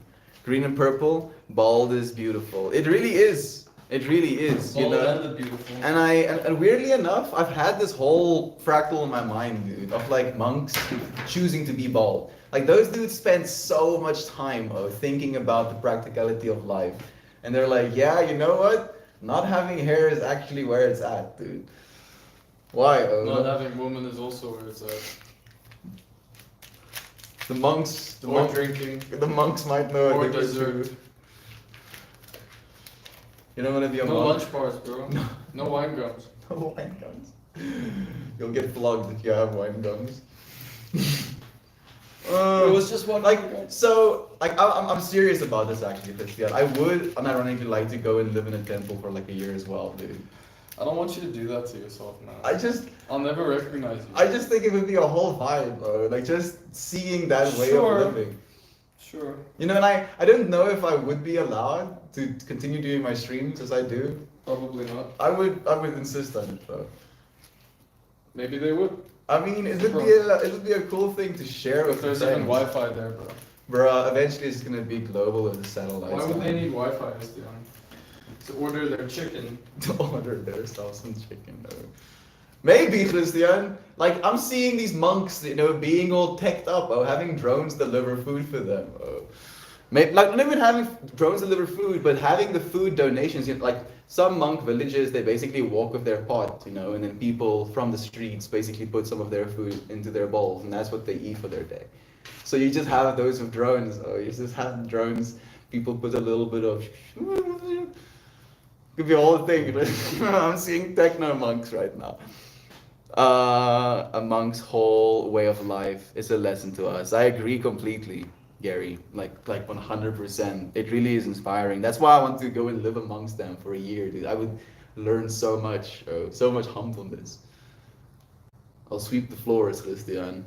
Green and purple, bald is beautiful. It really is. It really is. Bald and beautiful. And weirdly enough, I've had this whole fractal in my mind, dude, of like monks choosing to be bald. Like those dudes spend so much time thinking about the practicality of life. And they're like, yeah, you know what? Not having hair is actually where it's at, dude. Why? Not having woman is also where it's at. The monks, Or drinking. the monks might know. Or I think that's dessert. true. You don't want to be a No monk. lunch bars, bro. No wine gums. No wine gums. You'll get flogged if you have wine gums. It was just one. I'm serious about this actually, Christian. I would unironically like to go and live in a temple for like a year as well, dude. I don't want you to do that to yourself, man. I'll never recognize you. I just think it would be a whole vibe, bro. Like just seeing that way Sure. of living. Sure. And I don't know if I would be allowed to continue doing my streams as I do. Probably not. I would insist on it though. Maybe they would. I mean, it would be a cool thing to share But with there's friends. even Wi-Fi there, bro. Bruh, eventually it's gonna be global with the satellites. Why would man. they need Wi-Fi, Esteban? To order their chicken. To order themselves some chicken? No. Maybe, Christian. Like, I'm seeing these monks, you know, being all teched up, having drones deliver food for them. Maybe, like, not even having drones deliver food, but having the food donations. You know, like, some monk villages, they basically walk with their pot, you know, and then people from the streets basically put some of their food into their bowls, and that's what they eat for their day. So you just have those with drones. You just have drones. People put a little bit of. Could be a whole thing. I'm seeing techno monks right now. A monk's whole way of life is a lesson to us. I agree completely, Gary. Like 100%. It really is inspiring. That's why I want to go and live amongst them for a year, dude. I would learn so much humbleness. I'll sweep the floors, Christian.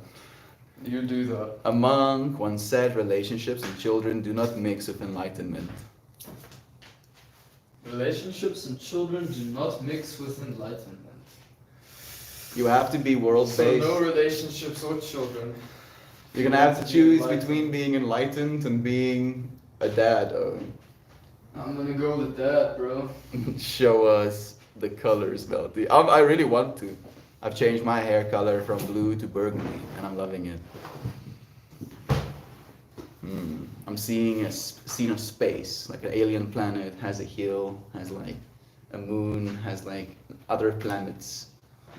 You do that. A monk once said relationships and children do not mix with enlightenment. Relationships and children do not mix with enlightenment. You have to be world-based. So no relationships or children. You're gonna have to choose between being enlightened and being a dad. I'm gonna go with that, bro. Show us the colors, Melty. I really want to. I've changed my hair color from blue to burgundy, and I'm loving it. I'm seeing a scene of space, like an alien planet has a hill, has like a moon, has like other planets,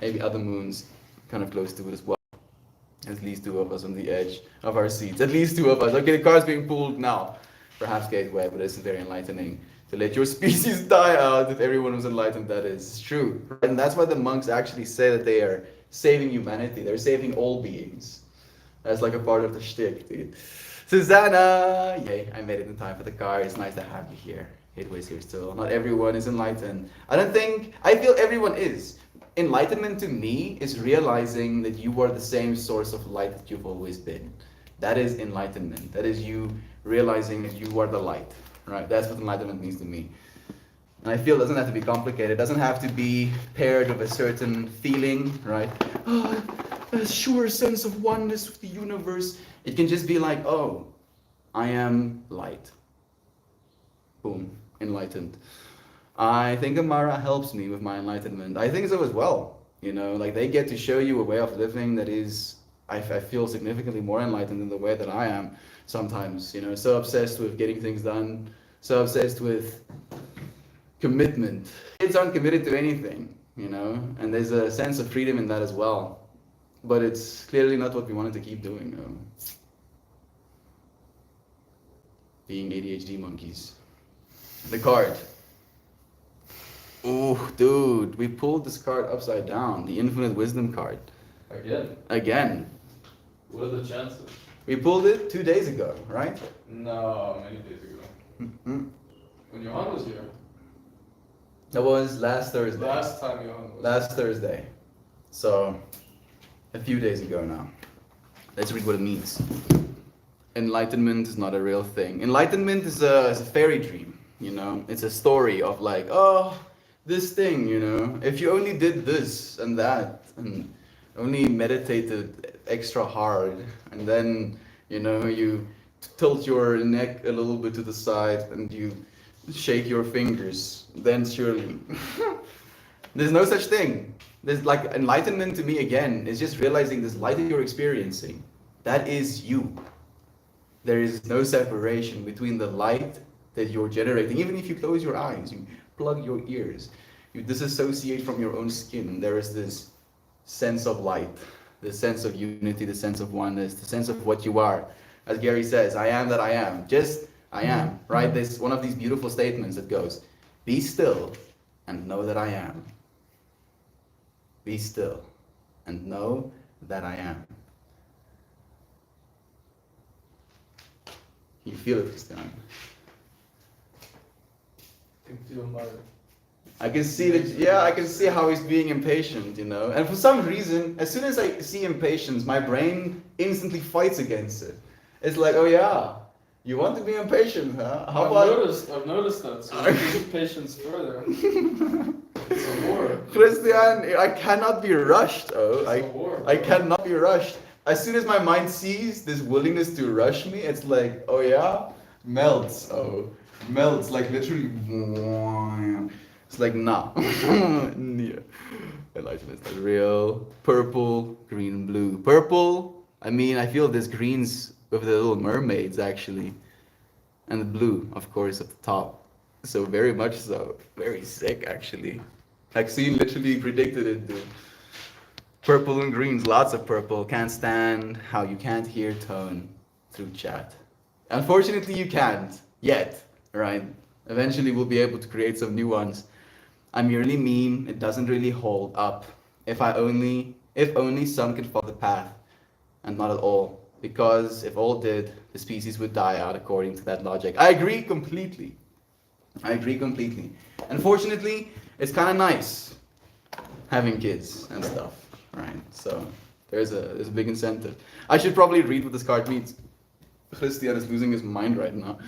maybe other moons kind of close to it as well. At least two of us on the edge of our seats. At least two of us. Okay, the car's being pulled now. Perhaps Gateway, but it's very enlightening. To let your species die out, if everyone was enlightened, that is true. And that's why the monks actually say that they are saving humanity. They're saving all beings. That's like a part of the shtick, dude. Susanna! Yay, I made it in time for the car. It's nice to have you here. Gateway's here still. Not everyone is enlightened. I feel everyone is. Enlightenment to me is realizing that you are the same source of light that you've always been. That is enlightenment. That is you realizing that you are the light, right? That's what enlightenment means to me. And I feel it doesn't have to be complicated. It doesn't have to be paired with a certain feeling, right? Oh, a sure sense of oneness with the universe. It can just be like, oh, I am light. Boom, enlightened. I think Amara helps me with my enlightenment. I think so as well. You know, like they get to show you a way of living that is, I feel significantly more enlightened than the way that I am sometimes. You know, so obsessed with getting things done, so obsessed with commitment. Kids aren't committed to anything, you know, and there's a sense of freedom in that as well. But it's clearly not what we wanted to keep doing. Being ADHD monkeys. The card. Oh, dude, we pulled this card upside down. The Infinite Wisdom card. Again. What are the chances? We pulled it 2 days ago, right? No, many days ago. Mm-hmm. When Johan was here. That was last Thursday. Last time Johan was Last Thursday. So, a few days ago now. Let's read what it means. Enlightenment is not a real thing. Enlightenment is a fairy dream, you know? It's a story of like, oh, this thing, you know? If you only did this and that, and only meditated extra hard, and then, you know, you tilt your neck a little bit to the side and you shake your fingers, then surely. There's no such thing. There's like enlightenment to me again is just realizing this light that you're experiencing. That is you. There is no separation between the light that you're generating. Even if you close your eyes, you plug your ears, you disassociate from your own skin, there is this sense of light, the sense of unity, the sense of oneness, the sense of what you are. As Gary says, I am that I am. Just I am, right? This one of these beautiful statements that goes, be still and know that I am. Be still and know that I am. You feel it, Christian? I can feel my... I can see that, yeah, I can see how he's being impatient, you know. And for some reason, as soon as I see impatience, my brain instantly fights against it. It's like, oh yeah, You want to be impatient, huh? How I've about noticed that. So push patience further. It's a war. Christian? I cannot be rushed. Oh, It's a war. I cannot be rushed. As soon as my mind sees this willingness to rush me, it's like, oh yeah, melts. Oh, melts like literally. It's like nah. Yeah. Enlightenment is not real. Purple, green, blue. Purple. I mean, I feel this greens with the little mermaids actually, and the blue, of course, at the top. So very much so. Very sick actually. Maxine literally predicted it, dude. Purple and greens, lots of purple. Can't stand how you can't hear tone through chat. Unfortunately, you can't yet, right? Eventually, we'll be able to create some new ones. I merely mean it doesn't really hold up. If only some could follow the path, and not at all. Because if all did, the species would die out according to that logic. I agree completely. Unfortunately, it's kind of nice having kids and stuff, right? So there's a big incentive. I should probably read what this card means. Christian is losing his mind right now.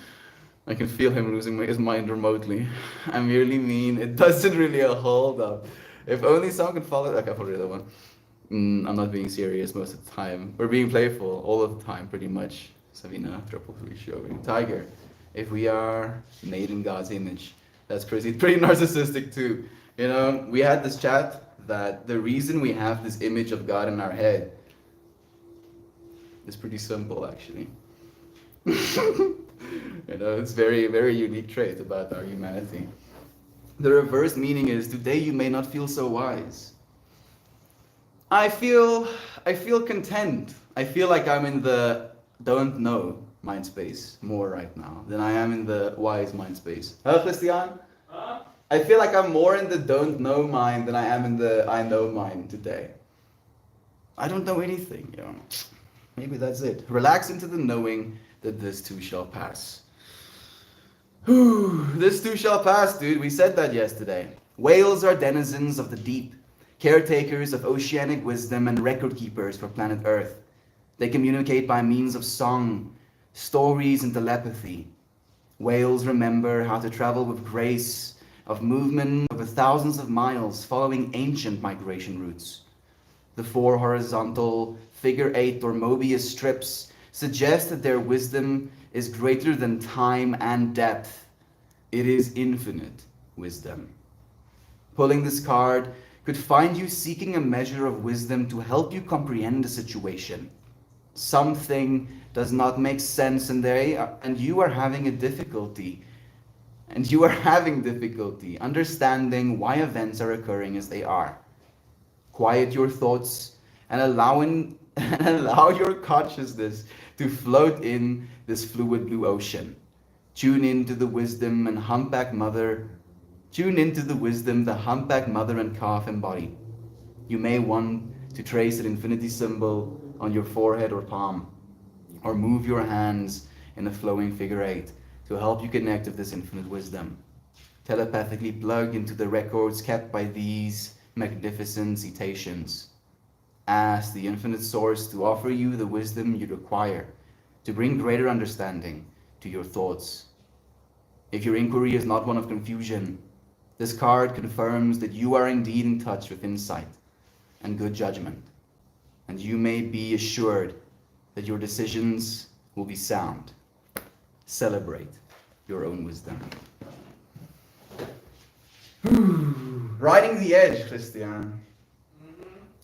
I can feel him losing his mind remotely. I merely mean it doesn't really hold up. If only someone could follow. Okay, I'll read that one. I'm not being serious most of the time. We're being playful all of the time, pretty much. Savina, 333 showing. Tiger. If we are made in God's image, that's pretty narcissistic too. You know, we had this chat that the reason we have this image of God in our head is pretty simple, actually. You know, it's very, very unique trait about our humanity. The reverse meaning is, today you may not feel so wise. I feel content. I feel like I'm in the don't know mind space more right now than I am in the wise mind space. Huh, Christian? Huh? I feel like I'm more in the don't know mind than I am in the I know mind today. I don't know anything, you know. Maybe that's it. Relax into the knowing that this too shall pass. Whew, this too shall pass, dude. We said that yesterday. Whales are denizens of the deep, caretakers of oceanic wisdom and record keepers for planet Earth. They communicate by means of song, stories, and telepathy. Whales remember how to travel with grace, of movement over thousands of miles following ancient migration routes. The 4 horizontal, figure 8 or Mobius strips suggest that their wisdom is greater than time and depth. It is infinite wisdom. Pulling this card could find you seeking a measure of wisdom to help you comprehend a situation. Something does not make sense and you are having difficulty understanding why events are occurring as they are. Quiet your thoughts and allow your consciousness to float in this fluid blue ocean. Tune into the wisdom the humpback mother and calf embody. You may want to trace an infinity symbol on your forehead or palm, or move your hands in a flowing figure 8 to help you connect with this infinite wisdom. Telepathically plug into the records kept by these magnificent cetaceans. Ask the infinite source to offer you the wisdom you require to bring greater understanding to your thoughts. If your inquiry is not one of confusion, this card confirms that you are indeed in touch with insight and good judgment, and you may be assured that your decisions will be sound. Celebrate your own wisdom. Riding the edge, Christian.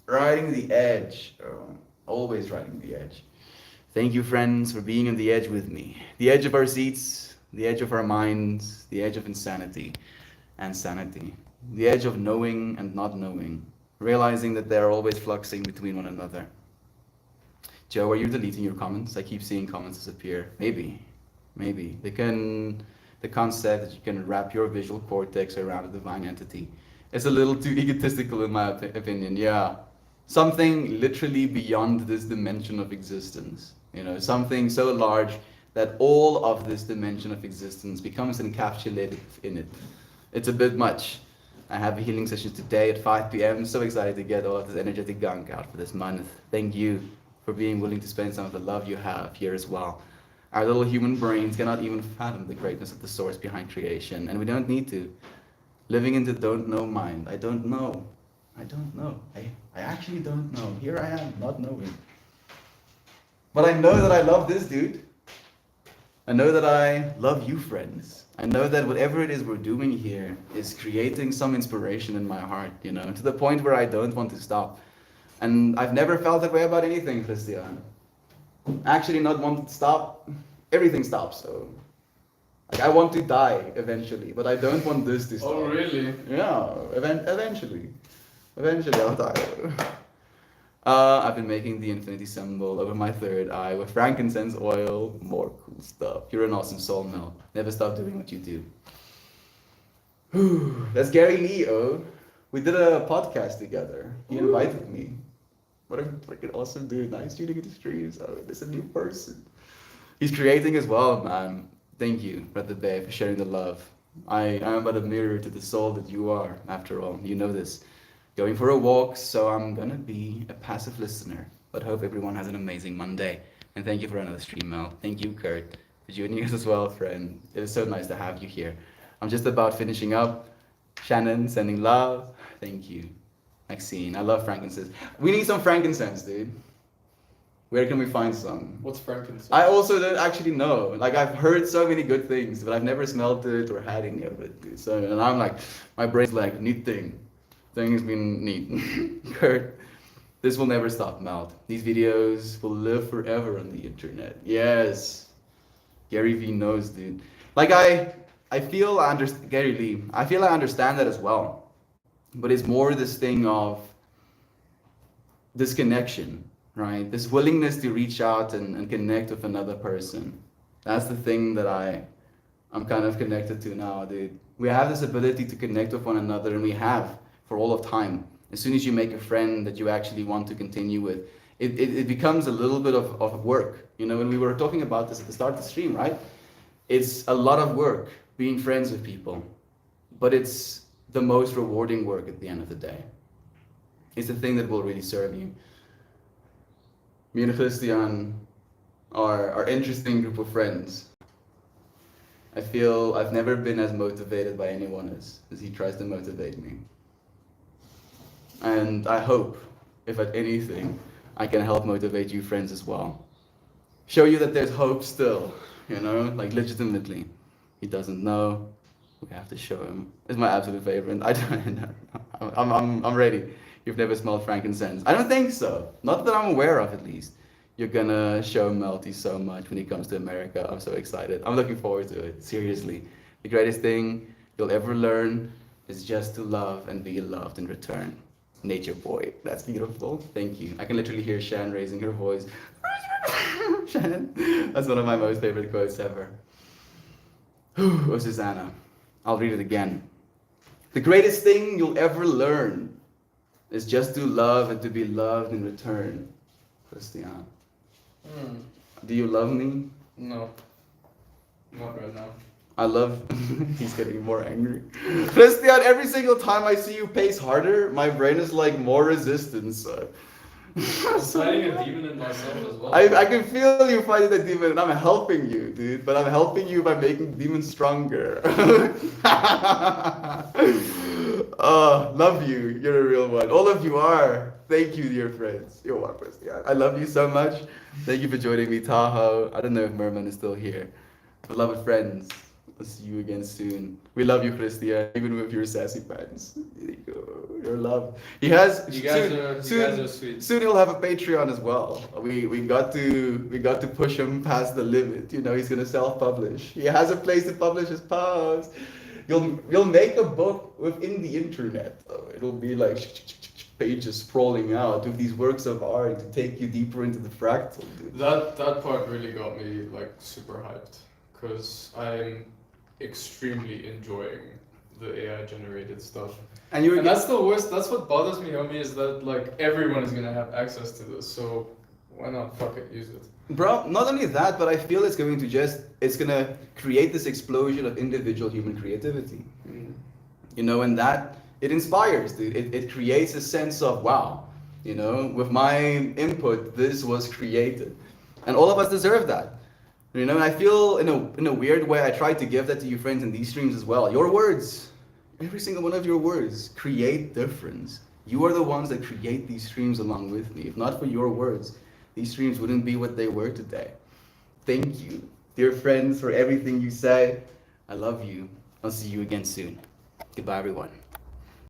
Riding the edge. Oh, always riding the edge. Thank you, friends, for being on the edge with me. The edge of our seats, the edge of our minds, the edge of insanity and sanity, the edge of knowing and not knowing, realizing that they're always fluxing between one another. Joe, are you deleting your comments? I keep seeing comments disappear. Maybe. The concept that you can wrap your visual cortex around a divine entity is a little too egotistical in my opinion, yeah. Something literally beyond this dimension of existence. You know, something so large that all of this dimension of existence becomes encapsulated in it. It's a bit much. I have a healing session today at 5 p.m. So excited to get all of this energetic gunk out for this month. Thank you for being willing to spend some of the love you have here as well. Our little human brains cannot even fathom the greatness of the source behind creation, and we don't need to. Living in the don't know mind. I don't know. I don't know. I actually don't know. Here I am, not knowing. But I know that I love this dude. I know that I love you, friends. I know that whatever it is we're doing here is creating some inspiration in my heart, you know, to the point where I don't want to stop. And I've never felt that way about anything, Christian. Actually, not want to stop. Everything stops, so. Like, I want to die eventually, but I don't want this to stop. Oh, really? Yeah, eventually. Eventually I'll die. I've been making the infinity symbol over my third eye with frankincense oil, more cool stuff. You're an awesome soul, Mel. Never stop doing what you do. Whew. That's Gary Lee, oh. We did a podcast together. He invited me. What a freaking awesome dude. Nice shooting in the streams. Oh, this is a new person. He's creating as well, man. Thank you, Brother Bay, for sharing the love. I am but a mirror to the soul that you are, after all. You know this. Going for a walk, so I'm gonna be a passive listener. But hope everyone has an amazing Monday. And thank you for another stream, Mel. Thank you, Kurt, for joining us as well, friend. It is so nice to have you here. I'm just about finishing up. Shannon, sending love. Thank you. Maxine, I love frankincense. We need some frankincense, dude. Where can we find some? What's frankincense? I also don't actually know. Like, I've heard so many good things, but I've never smelled it or had any of it, dude. So, and I'm like, my brain's like, neat thing. Thing's been neat. Kurt, this will never stop, Melt. These videos will live forever on the internet. Yes. Gary V knows, dude. Like, I feel I understand, Gary Lee, I feel I understand that as well. But it's more this thing of this connection, right? This willingness to reach out and connect with another person. That's the thing that I'm kind of connected to now, dude. We have this ability to connect with one another, and we have for all of time. As soon as you make a friend that you actually want to continue with, it becomes a little bit of work. You know, when we were talking about this at the start of the stream, right? It's a lot of work being friends with people, but it's the most rewarding work at the end of the day. It's the thing that will really serve you. Me and Christian are an interesting group of friends. I feel I've never been as motivated by anyone as he tries to motivate me. And I hope, if at anything, I can help motivate you friends as well. Show you that there's hope still, you know, like legitimately. He doesn't know, we have to show him. It's my absolute favorite. I'm ready. You've never smelled frankincense. I don't think so. Not that I'm aware of, at least. You're gonna show Melty so much when he comes to America. I'm so excited. I'm looking forward to it, seriously. The greatest thing you'll ever learn is just to love and be loved in return. Nature boy, that's beautiful. Thank you. I can literally hear Shan raising her voice. Shannon, that's one of my most favorite quotes ever. Oh, Susanna, I'll read it again. The greatest thing you'll ever learn is just to love and to be loved in return. Christian, do you love me? No. Not right now. I love, he's getting more angry. Christian, every single time I see you pace harder, my brain is like more resistance. I'm fighting a demon in myself as well. I can feel you fighting the demon, and I'm helping you, dude. But I'm helping you by making demons stronger. Love you. You're a real one. All of you are. Thank you, dear friends. You're one, Christian. I love you so much. Thank you for joining me, Tahoe. I don't know if Merman is still here. Beloved friends, I'll see you again soon. We love you, Christian, even with your sassy pants. There you go. Your love. You guys are sweet. Soon he'll have a Patreon as well. We got to push him past the limit. You know, he's gonna self-publish. He has a place to publish his posts. You'll make a book within the internet. It'll be like pages sprawling out with these works of art to take you deeper into the fractal, dude. That part really got me like super hyped, because I'm extremely enjoying the AI generated stuff. And that's the worst. That's what bothers me, homie, is that like everyone is gonna have access to this. So why not fuck it, use it? Bro, not only that, but I feel it's gonna create this explosion of individual human creativity. You know, and that it inspires, dude. It creates a sense of wow, you know, with my input, this was created. And all of us deserve that. You know, and I feel in a weird way, I try to give that to you friends in these streams as well. Your words, every single one of your words, create difference. You are the ones that create these streams along with me. If not for your words, these streams wouldn't be what they were today. Thank you, dear friends, for everything you say. I love you. I'll see you again soon. Goodbye, everyone.